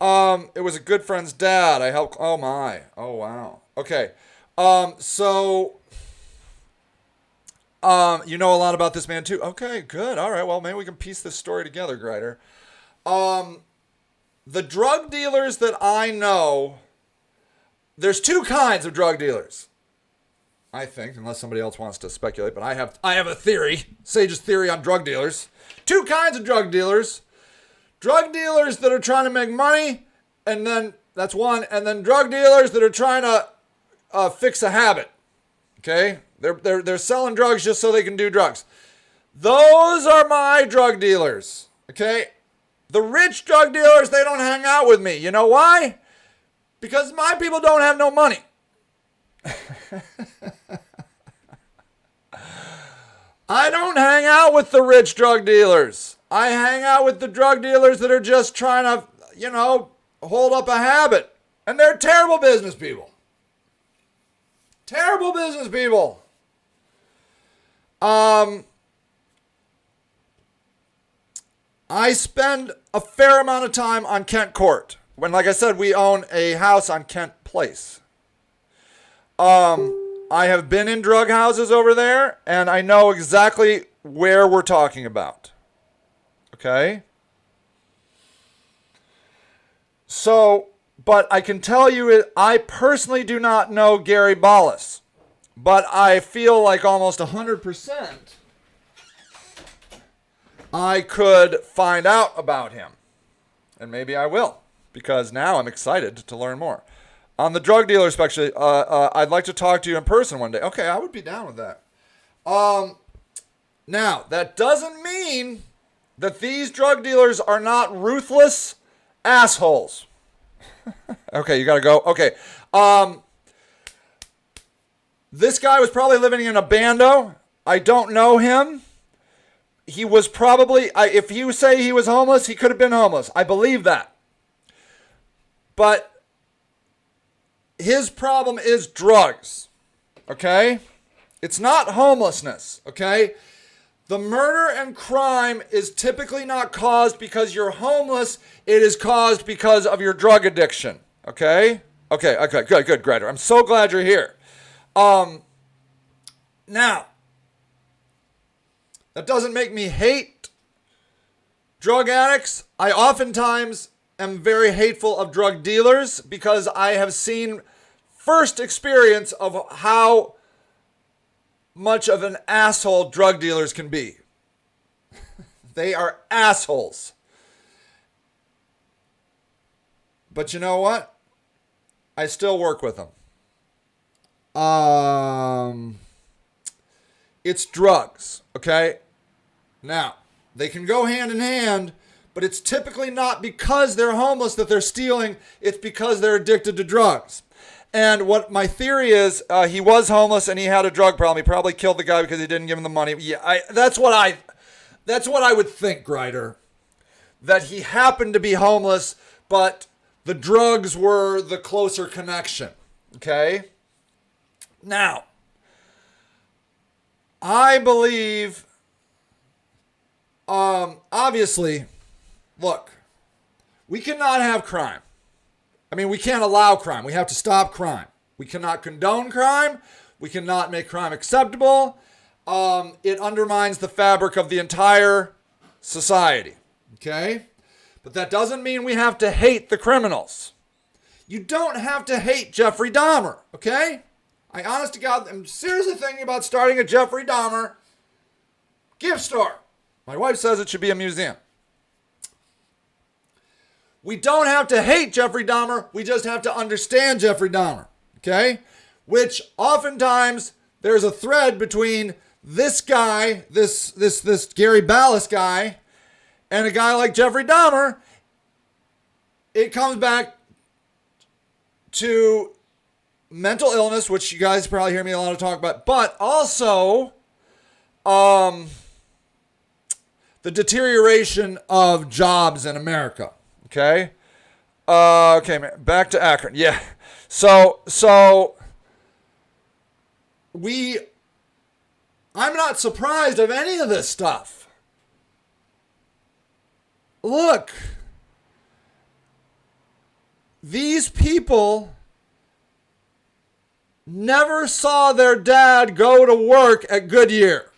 It was a good friend's dad. I helped. Oh, my. Oh, wow. Okay. You know a lot about this man, too. Okay, good. All right. Well, maybe we can piece this story together, Grider. The drug dealers that I know, there's two kinds of drug dealers. I think, unless somebody else wants to speculate, but I have a theory, Sage's theory on drug dealers. Two kinds of drug dealers. Drug dealers that are trying to make money, and then that's one, and then drug dealers that are trying to fix a habit. Okay? They're selling drugs just so they can do drugs. Those are my drug dealers. Okay? The rich drug dealers, they don't hang out with me. You know why? Because my people don't have no money. I don't hang out with the rich drug dealers. I hang out with the drug dealers that are just trying to, hold up a habit. And they're terrible business people. Terrible business people. I spend a fair amount of time on Kent Court. When, like I said, we own a house on Kent Place. I have been in drug houses over there, and I know exactly where we're talking about. Okay? So, but I can tell you, I personally do not know Gary Ballas, but I feel like almost 100% I could find out about him. And maybe I will, because now I'm excited to learn more. On the drug dealer especially, I'd like to talk to you in person one day. Okay, I would be down with that. Now, that doesn't mean that these drug dealers are not ruthless assholes. Okay, you gotta go. Okay. This guy was probably living in a bando. I don't know him. He was probably, if you say he was homeless, he could have been homeless. I believe that. But his problem is drugs, okay? It's not homelessness, okay? The murder and crime is typically not caused because you're homeless. It is caused because of your drug addiction, okay? Okay, good, Grider. I'm so glad you're here. Now, that doesn't make me hate drug addicts. I oftentimes am very hateful of drug dealers because I have seen first experience of how much of an asshole drug dealers can be. They are assholes. But you know what? I still work with them. It's drugs, okay? Now, they can go hand in hand, but it's typically not because they're homeless that they're stealing. It's because they're addicted to drugs. And what my theory is, he was homeless and he had a drug problem. He probably killed the guy because he didn't give him the money. Yeah, that's what I would think, Grider. That he happened to be homeless, but the drugs were the closer connection. Okay? Now, I believe, obviously, look, we cannot have crime. I mean, we can't allow crime. We have to stop crime. We cannot condone crime. We cannot make crime acceptable. It undermines the fabric of the entire society. Okay? But that doesn't mean we have to hate the criminals. You don't have to hate Jeffrey Dahmer. Okay? I honest to God, am seriously thinking about starting a Jeffrey Dahmer gift store. My wife says it should be a museum. We don't have to hate Jeffrey Dahmer. We just have to understand Jeffrey Dahmer. Okay? Which oftentimes there's a thread between this guy, this Gary Ballas guy, and a guy like Jeffrey Dahmer. It comes back to mental illness, which you guys probably hear me a lot of talk about, but also the deterioration of jobs in America. Okay? Okay, man, back to Akron. Yeah. So I'm not surprised of any of this stuff. Look, these people never saw their dad go to work at Goodyear.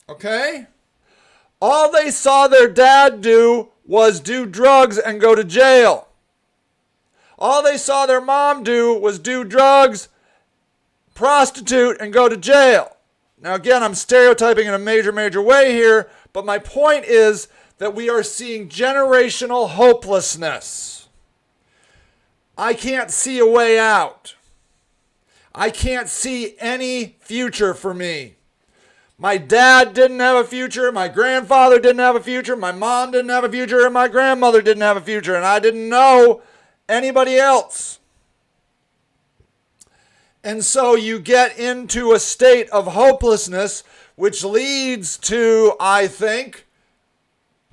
Okay? All they saw their dad do was do drugs and go to jail. All they saw their mom do was do drugs, prostitute, and go to jail. Now, again, I'm stereotyping in a major way here, but my point is that we are seeing generational hopelessness. I can't see a way out. I can't see any future for me. My dad didn't have a future, my grandfather didn't have a future, my mom didn't have a future, and my grandmother didn't have a future, and I didn't know anybody else. And so you get into a state of hopelessness, which leads to, I think,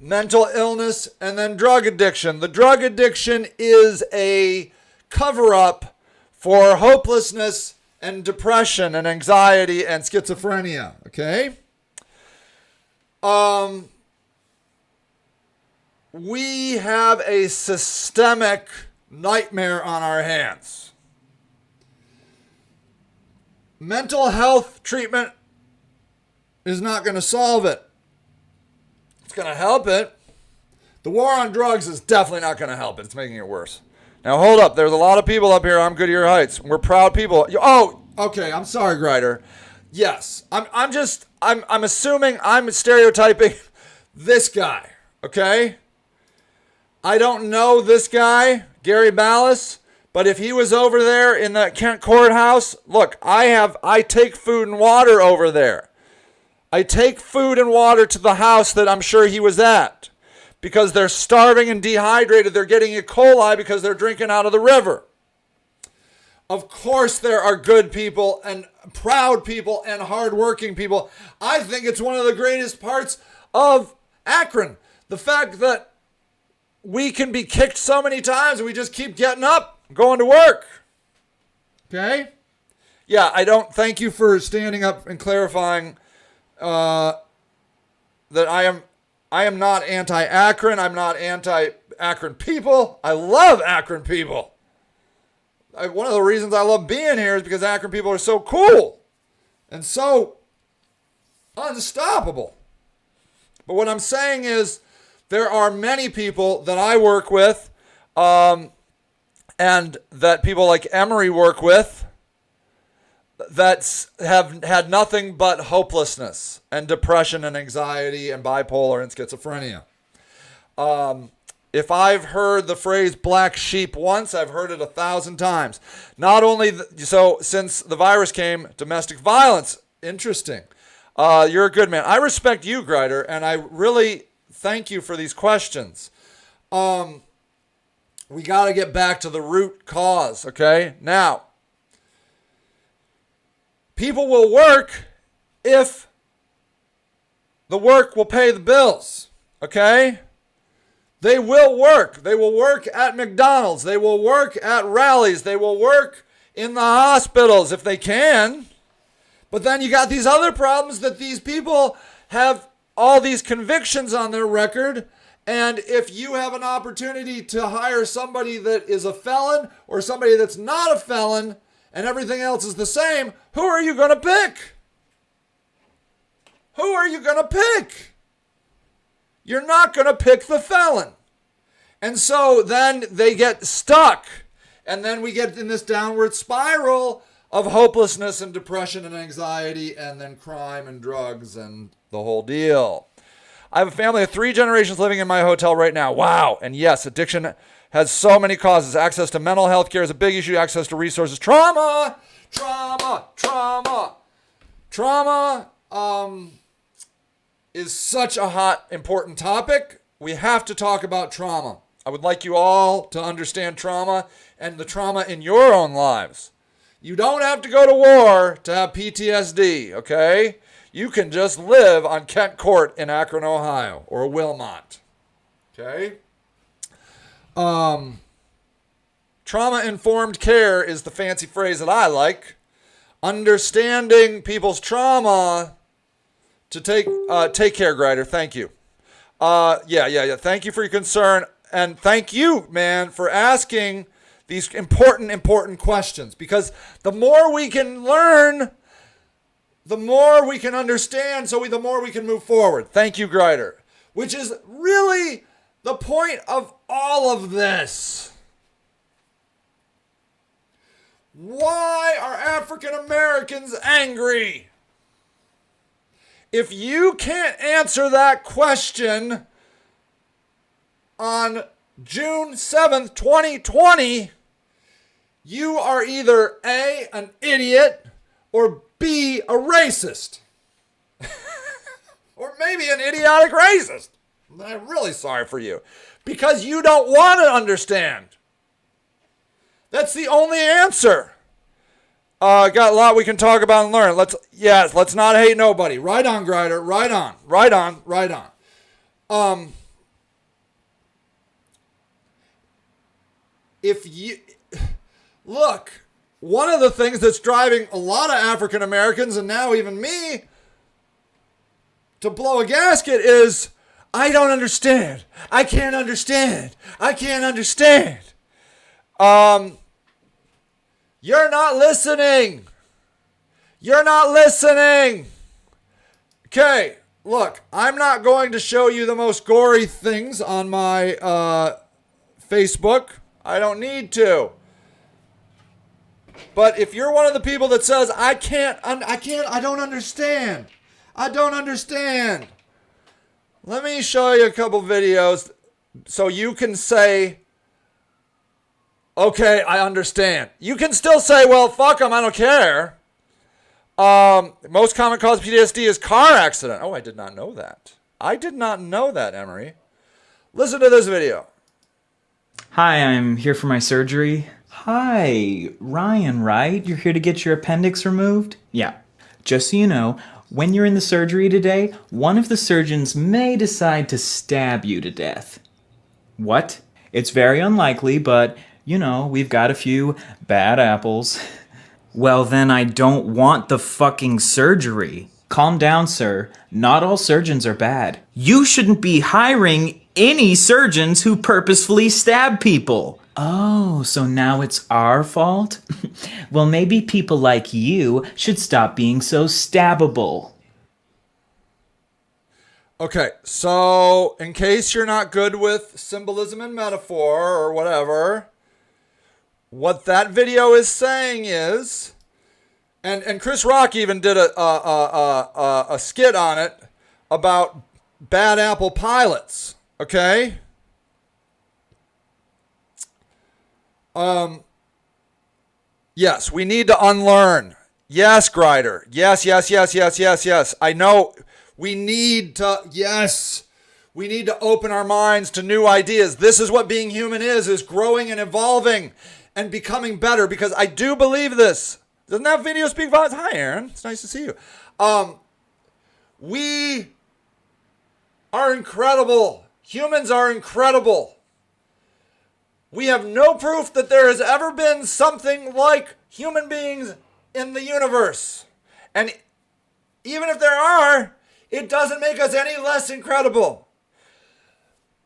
mental illness and then drug addiction. The drug addiction is a cover-up for hopelessness and depression and anxiety and schizophrenia. Okay? We have a systemic nightmare on our hands. Mental health treatment is not going to solve it. It's going to help it. The war on drugs is definitely not going to help it. It's making it worse. Now, hold up. There's a lot of people up here on Goodyear Heights. We're proud people. Oh, okay. I'm sorry, Grider. Yes. I'm assuming I'm stereotyping this guy. Okay? I don't know this guy, Gary Ballas, but if he was over there in the Kent courthouse, look, I take food and water over there. I take food and water to the house that I'm sure he was at. Because they're starving and dehydrated. They're getting E. coli because they're drinking out of the river. Of course there are good people and proud people and hardworking people. I think it's one of the greatest parts of Akron. The fact that we can be kicked so many times and we just keep getting up, going to work. Okay? Yeah, thank you for standing up and clarifying that I am not anti-Akron. I'm not anti-Akron people. I love Akron people. One of the reasons I love being here is because Akron people are so cool and so unstoppable. But what I'm saying is there are many people that I work with and that people like Emory work with that have had nothing but hopelessness and depression and anxiety and bipolar and schizophrenia. If I've heard the phrase black sheep once, I've heard it 1,000 times. Not only, so since the virus came, domestic violence. Interesting. You're a good man. I respect you, Grider, and I really thank you for these questions. we got to get back to the root cause, okay? Now, people will work if the work will pay the bills, okay? They will work. They will work at McDonald's. They will work at rallies. They will work in the hospitals if they can. But then you got these other problems that these people have all these convictions on their record. And if you have an opportunity to hire somebody that is a felon or somebody that's not a felon and everything else is the same, who are you going to pick? Who are you going to pick? You're not going to pick the felon. And so then they get stuck. And then we get in this downward spiral of hopelessness and depression and anxiety and then crime and drugs and the whole deal. I have a family of 3 generations living in my hotel right now. Wow. And yes, addiction has so many causes. Access to mental health care is a big issue. Access to resources. Trauma is such a hot, important topic. We have to talk about trauma. I would like you all to understand trauma and the trauma in your own lives. You don't have to go to war to have PTSD, okay? You can just live on Kent Court in Akron, Ohio, or Wilmot, okay? Trauma-informed care is the fancy phrase that I like. Understanding people's trauma to take care, Grider. Thank you. Yeah. Thank you for your concern. And thank you, man, for asking these important questions. Because the more we can learn, the more we can understand, so the more we can move forward. Thank you, Grider. Which is really the point of all of this. Why are African Americans angry? If you can't answer that question on June 7th, 2020, you are either A, an idiot, or B, a racist. Or maybe an idiotic racist. I'm really sorry for you. Because you don't want to understand. That's the only answer. Got a lot we can talk about and learn. Let's not hate nobody. Right on, Grider. Right on. If you look, one of the things that's driving a lot of African Americans and now even me to blow a gasket is, I don't understand. I can't understand. You're not listening. Okay, look, I'm not going to show you the most gory things on my Facebook. I don't need to. But if you're one of the people that says, I don't understand. Let me show you a couple videos so you can say, okay, I understand. You can still say, well, fuck them, I don't care. Most common cause of PTSD is car accident. Oh, I did not know that. Emery. Listen to this video. Hi, I'm here for my surgery. Hi, Ryan, right? You're here to get your appendix removed? Yeah. Just so you know, when you're in the surgery today, one of the surgeons may decide to stab you to death. What? It's very unlikely, but, you know, we've got a few bad apples. Well, then I don't want the fucking surgery. Calm down, sir. Not all surgeons are bad. You shouldn't be hiring any surgeons who purposefully stab people. Oh, so now it's our fault? Well, maybe people like you should stop being so stabbable. Okay, so in case you're not good with symbolism and metaphor or whatever, what that video is saying is, and Chris Rock even did a skit on it about bad apple pilots, okay? Yes, we need to unlearn. Yes, Grider. Yes. I know we need to, yes, We need to open our minds to new ideas. This is what being human is growing and evolving and becoming better, because I do believe this. Doesn't that video speak volumes? Hi, Aaron. It's nice to see you. We are incredible. Humans are incredible. We have no proof that there has ever been something like human beings in the universe. And even if there are, it doesn't make us any less incredible.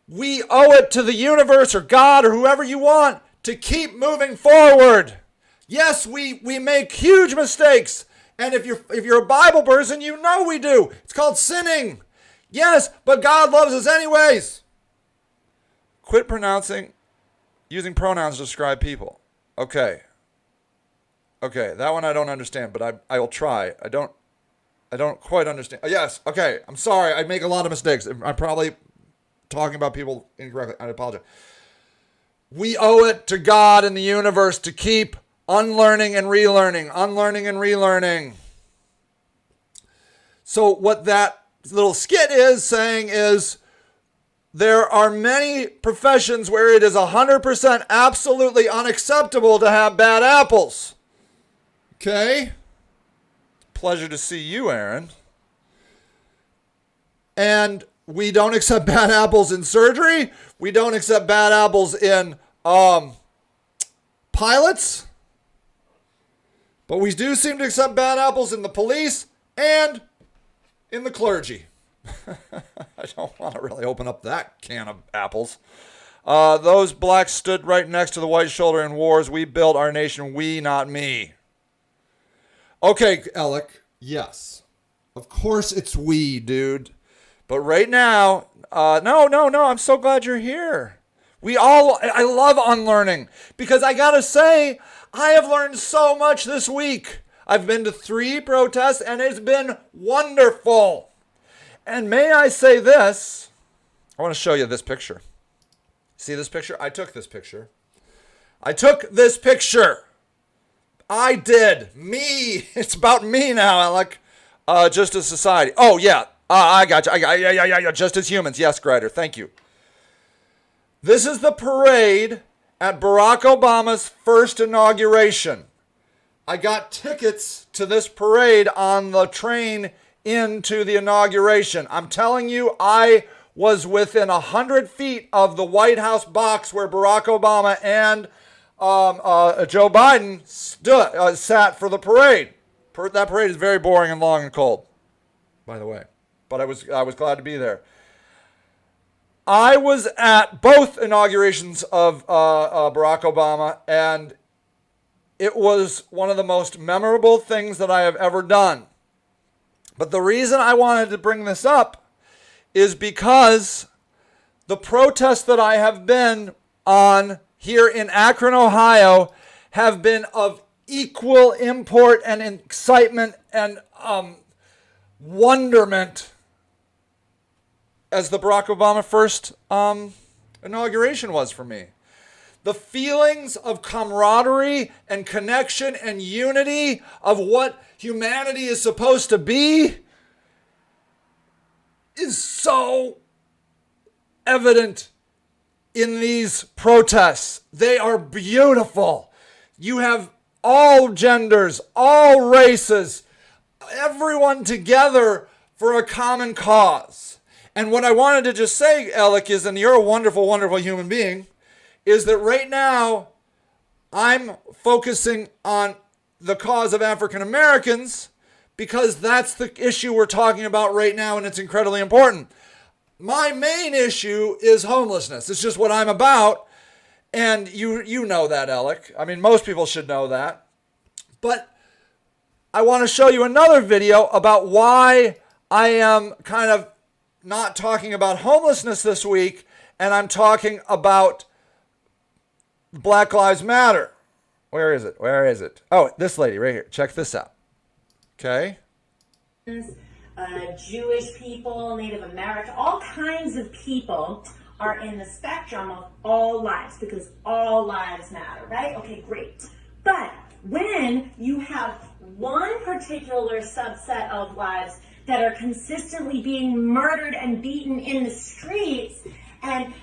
We owe it to the universe or God or whoever you want to keep moving forward. Yes, we make huge mistakes. And if you're a Bible person, you know we do. It's called sinning. Yes, but God loves us anyways. Quit using pronouns to describe people. Okay, that one I don't understand, but I will try. I don't quite understand. Yes, okay, I'm sorry. I make a lot of mistakes. I'm probably talking about people incorrectly. I apologize. We owe it to God and the universe to keep unlearning and relearning. So what that little skit is saying is there are many professions where it is 100% absolutely unacceptable to have bad apples. Okay? Pleasure to see you, Aaron. And we don't accept bad apples in surgery. We don't accept bad apples in pilots. But we do seem to accept bad apples in the police and in the clergy. I don't want to really open up that can of apples. Those blacks stood right next to the white shoulder in wars. We built our nation. We, not me. Okay, Alec. Yes. Of course it's we, dude. But right now, no. I'm so glad you're here. I love unlearning because I gotta say, I have learned so much this week. I've been to 3 protests and it's been wonderful. And may I say this, I want to show you this picture. See this picture? I took this picture. I did. Me. It's about me now, Alec. Just as society. Oh, yeah. I got you. Yeah. Just as humans. Yes, Greider. Thank you. This is the parade at Barack Obama's first inauguration. I got tickets to this parade on the train into the inauguration. I'm telling you, I was within 100 feet of the White House box where Barack Obama and Joe Biden sat for the parade. That parade is very boring and long and cold, by the way. But I was glad to be there. I was at both inaugurations of Barack Obama, and it was one of the most memorable things that I have ever done. But the reason I wanted to bring this up is because the protests that I have been on here in Akron, Ohio, have been of equal import and excitement and wonderment as the Barack Obama first inauguration was for me. The feelings of camaraderie and connection and unity of what humanity is supposed to be is so evident in these protests. They are beautiful. You have all genders, all races, everyone together for a common cause. And what I wanted to just say, Alec, is, and you're a wonderful, wonderful human being, is that right now I'm focusing on the cause of African Americans because that's the issue we're talking about right now, and it's incredibly important. My main issue is homelessness. It's just what I'm about, and you know that, Alec. I mean, most people should know that. But I want to show you another video about why I am kind of not talking about homelessness this week, and I'm talking about Black Lives Matter. Where is it? Oh, this lady right here. Check this out. Okay. Jewish people, Native American, all kinds of people are in the spectrum of all lives because all lives matter, right? Okay, great. But when you have one particular subset of lives that are consistently being murdered and beaten in the streets and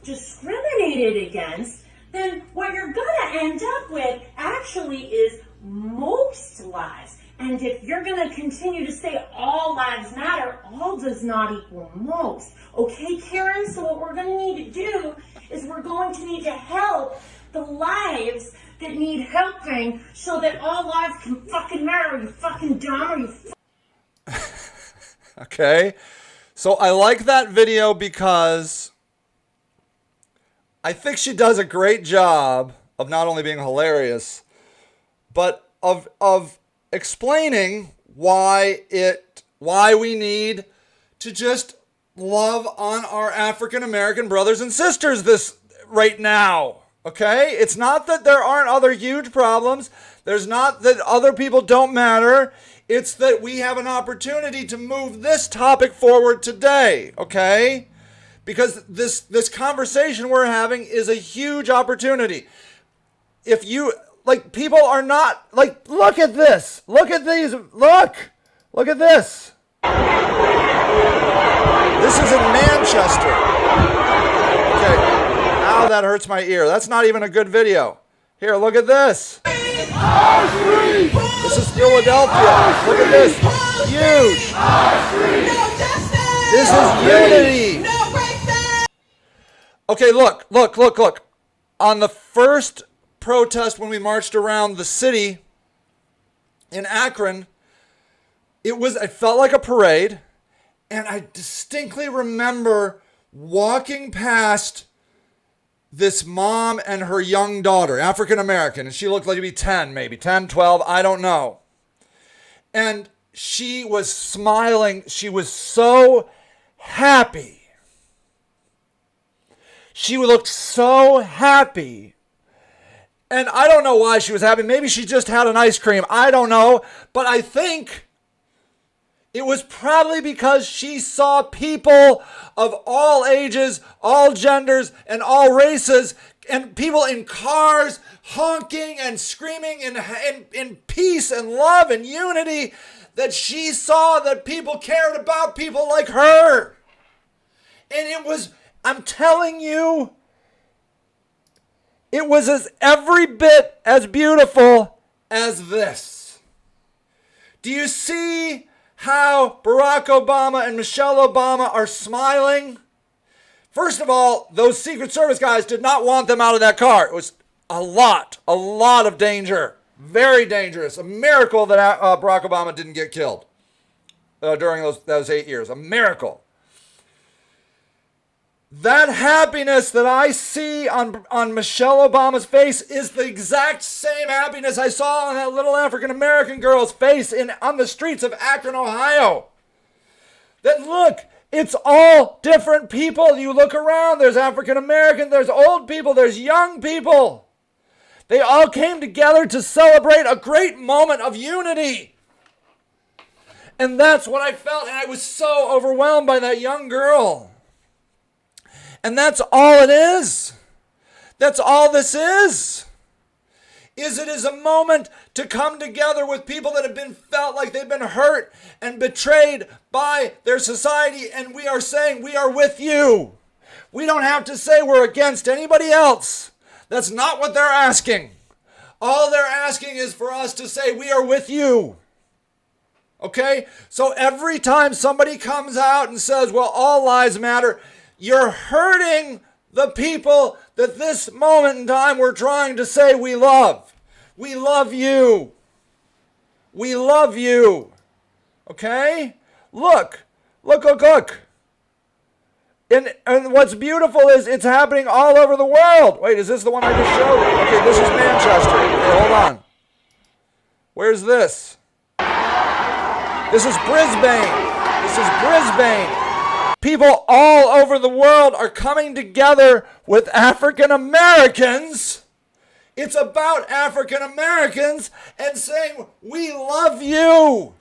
discriminated against, then what you're gonna end up with actually is most lives. And if you're gonna continue to say all lives matter, all does not equal most. Okay, Karen? So what we're gonna need to do is we're going to need to help the lives that need helping so that all lives can fucking matter. Are you fucking dumb? Are you Okay. So I like that video because I think she does a great job of not only being hilarious, but of explaining why we need to just love on our African American brothers and sisters this right now. Okay? It's not that there aren't other huge problems. There's not that other people don't matter. It's that we have an opportunity to move this topic forward today. Okay? Because this conversation we're having is a huge opportunity. If you, like, people are not, like, look at this. Look at these. Look at this. This is in Manchester. Okay. Ow, that hurts my ear. That's not even a good video. Here, look at this. This is Philadelphia. Look at this. Huge. This is unity. Okay, look. On the first protest when we marched around the city in Akron, it felt like a parade, and I distinctly remember walking past this mom and her young daughter, African American, and she looked like to be 10, maybe 10, 12, I don't know. And she was smiling. She was so happy. She looked so happy. And I don't know why she was happy. Maybe she just had an ice cream. I don't know. But I think it was probably because she saw people of all ages, all genders, and all races, and people in cars honking and screaming in peace and love and unity, that she saw that people cared about people like her. And it was, I'm telling you, it was every bit as beautiful as this. Do you see how Barack Obama and Michelle Obama are smiling? First of all, those Secret Service guys did not want them out of that car. It was a lot of danger. Very dangerous. A miracle that Barack Obama didn't get killed during those 8 years. A miracle. That happiness that I see on Michelle Obama's face is the exact same happiness I saw on that little African American girl's face on the streets of Akron, Ohio. That look, it's all different people. You look around, there's African American, there's old people, there's young people. They all came together to celebrate a great moment of unity. And that's what I felt, and I was so overwhelmed by that young girl. And that's all it is. That's all this is. It is a moment to come together with people that have felt like they've been hurt and betrayed by their society, and we are saying we are with you. We don't have to say we're against anybody else. That's not what they're asking. All they're asking is for us to say we are with you. Okay? So every time somebody comes out and says, well, all lives matter, you're hurting the people that this moment in time we're trying to say we love. We love you. We love you. Okay? Look. And what's beautiful is it's happening all over the world. Wait, is this the one I just showed? Okay, this is Manchester. Okay, hold on. Where's this? This is Brisbane. People all over the world are coming together with African Americans. It's about African Americans and saying, we love you.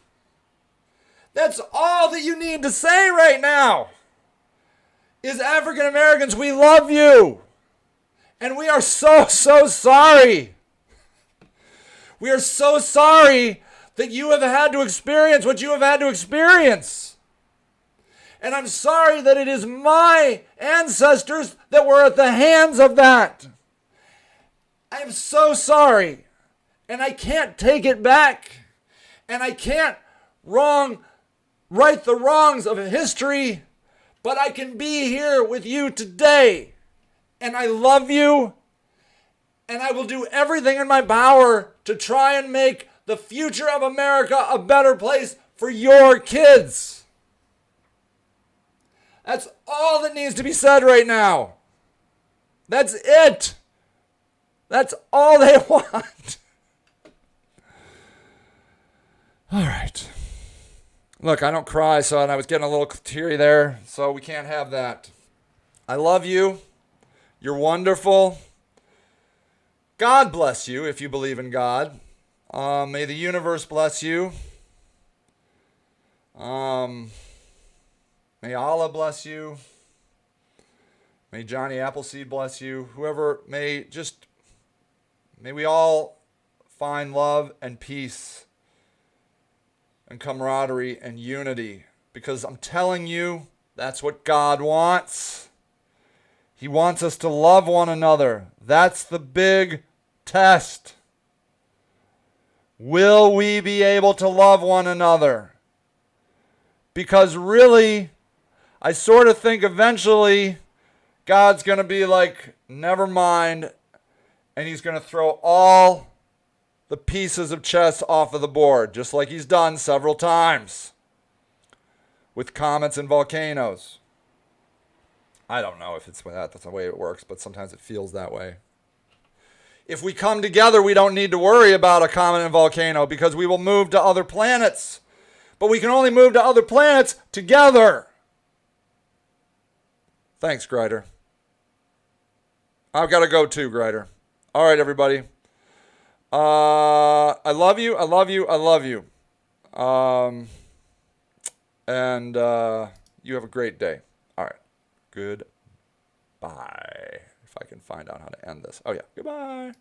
That's all that you need to say right now. Is African Americans, we love you. And we are so sorry. We are so sorry that you have had to experience what you have had to experience. And I'm sorry that it is my ancestors that were at the hands of that. I am so sorry. And I can't take it back. And I can't right the wrongs of history. But I can be here with you today. And I love you. And I will do everything in my power to try and make the future of America a better place for your kids. That's all that needs to be said right now. That's it. That's all they want. All right. Look, I don't cry, son. I was getting a little teary there, so we can't have that. I love you. You're wonderful. God bless you if you believe in God. May the universe bless you. May Allah bless you. May Johnny Appleseed bless you. Whoever, may we all find love and peace and camaraderie and unity. Because I'm telling you, that's what God wants. He wants us to love one another. That's the big test. Will we be able to love one another? Because really, I sort of think eventually God's going to be like, never mind, and he's going to throw all the pieces of chess off of the board, just like he's done several times with comets and volcanoes. I don't know if that's the way it works, but sometimes it feels that way. If we come together, we don't need to worry about a comet and volcano because we will move to other planets. But we can only move to other planets together. Thanks, Grider. I've got to go too, Grider. All right, everybody. I love you. I love you. I love you. And you have a great day. All right. Goodbye. If I can find out how to end this. Oh, yeah. Goodbye.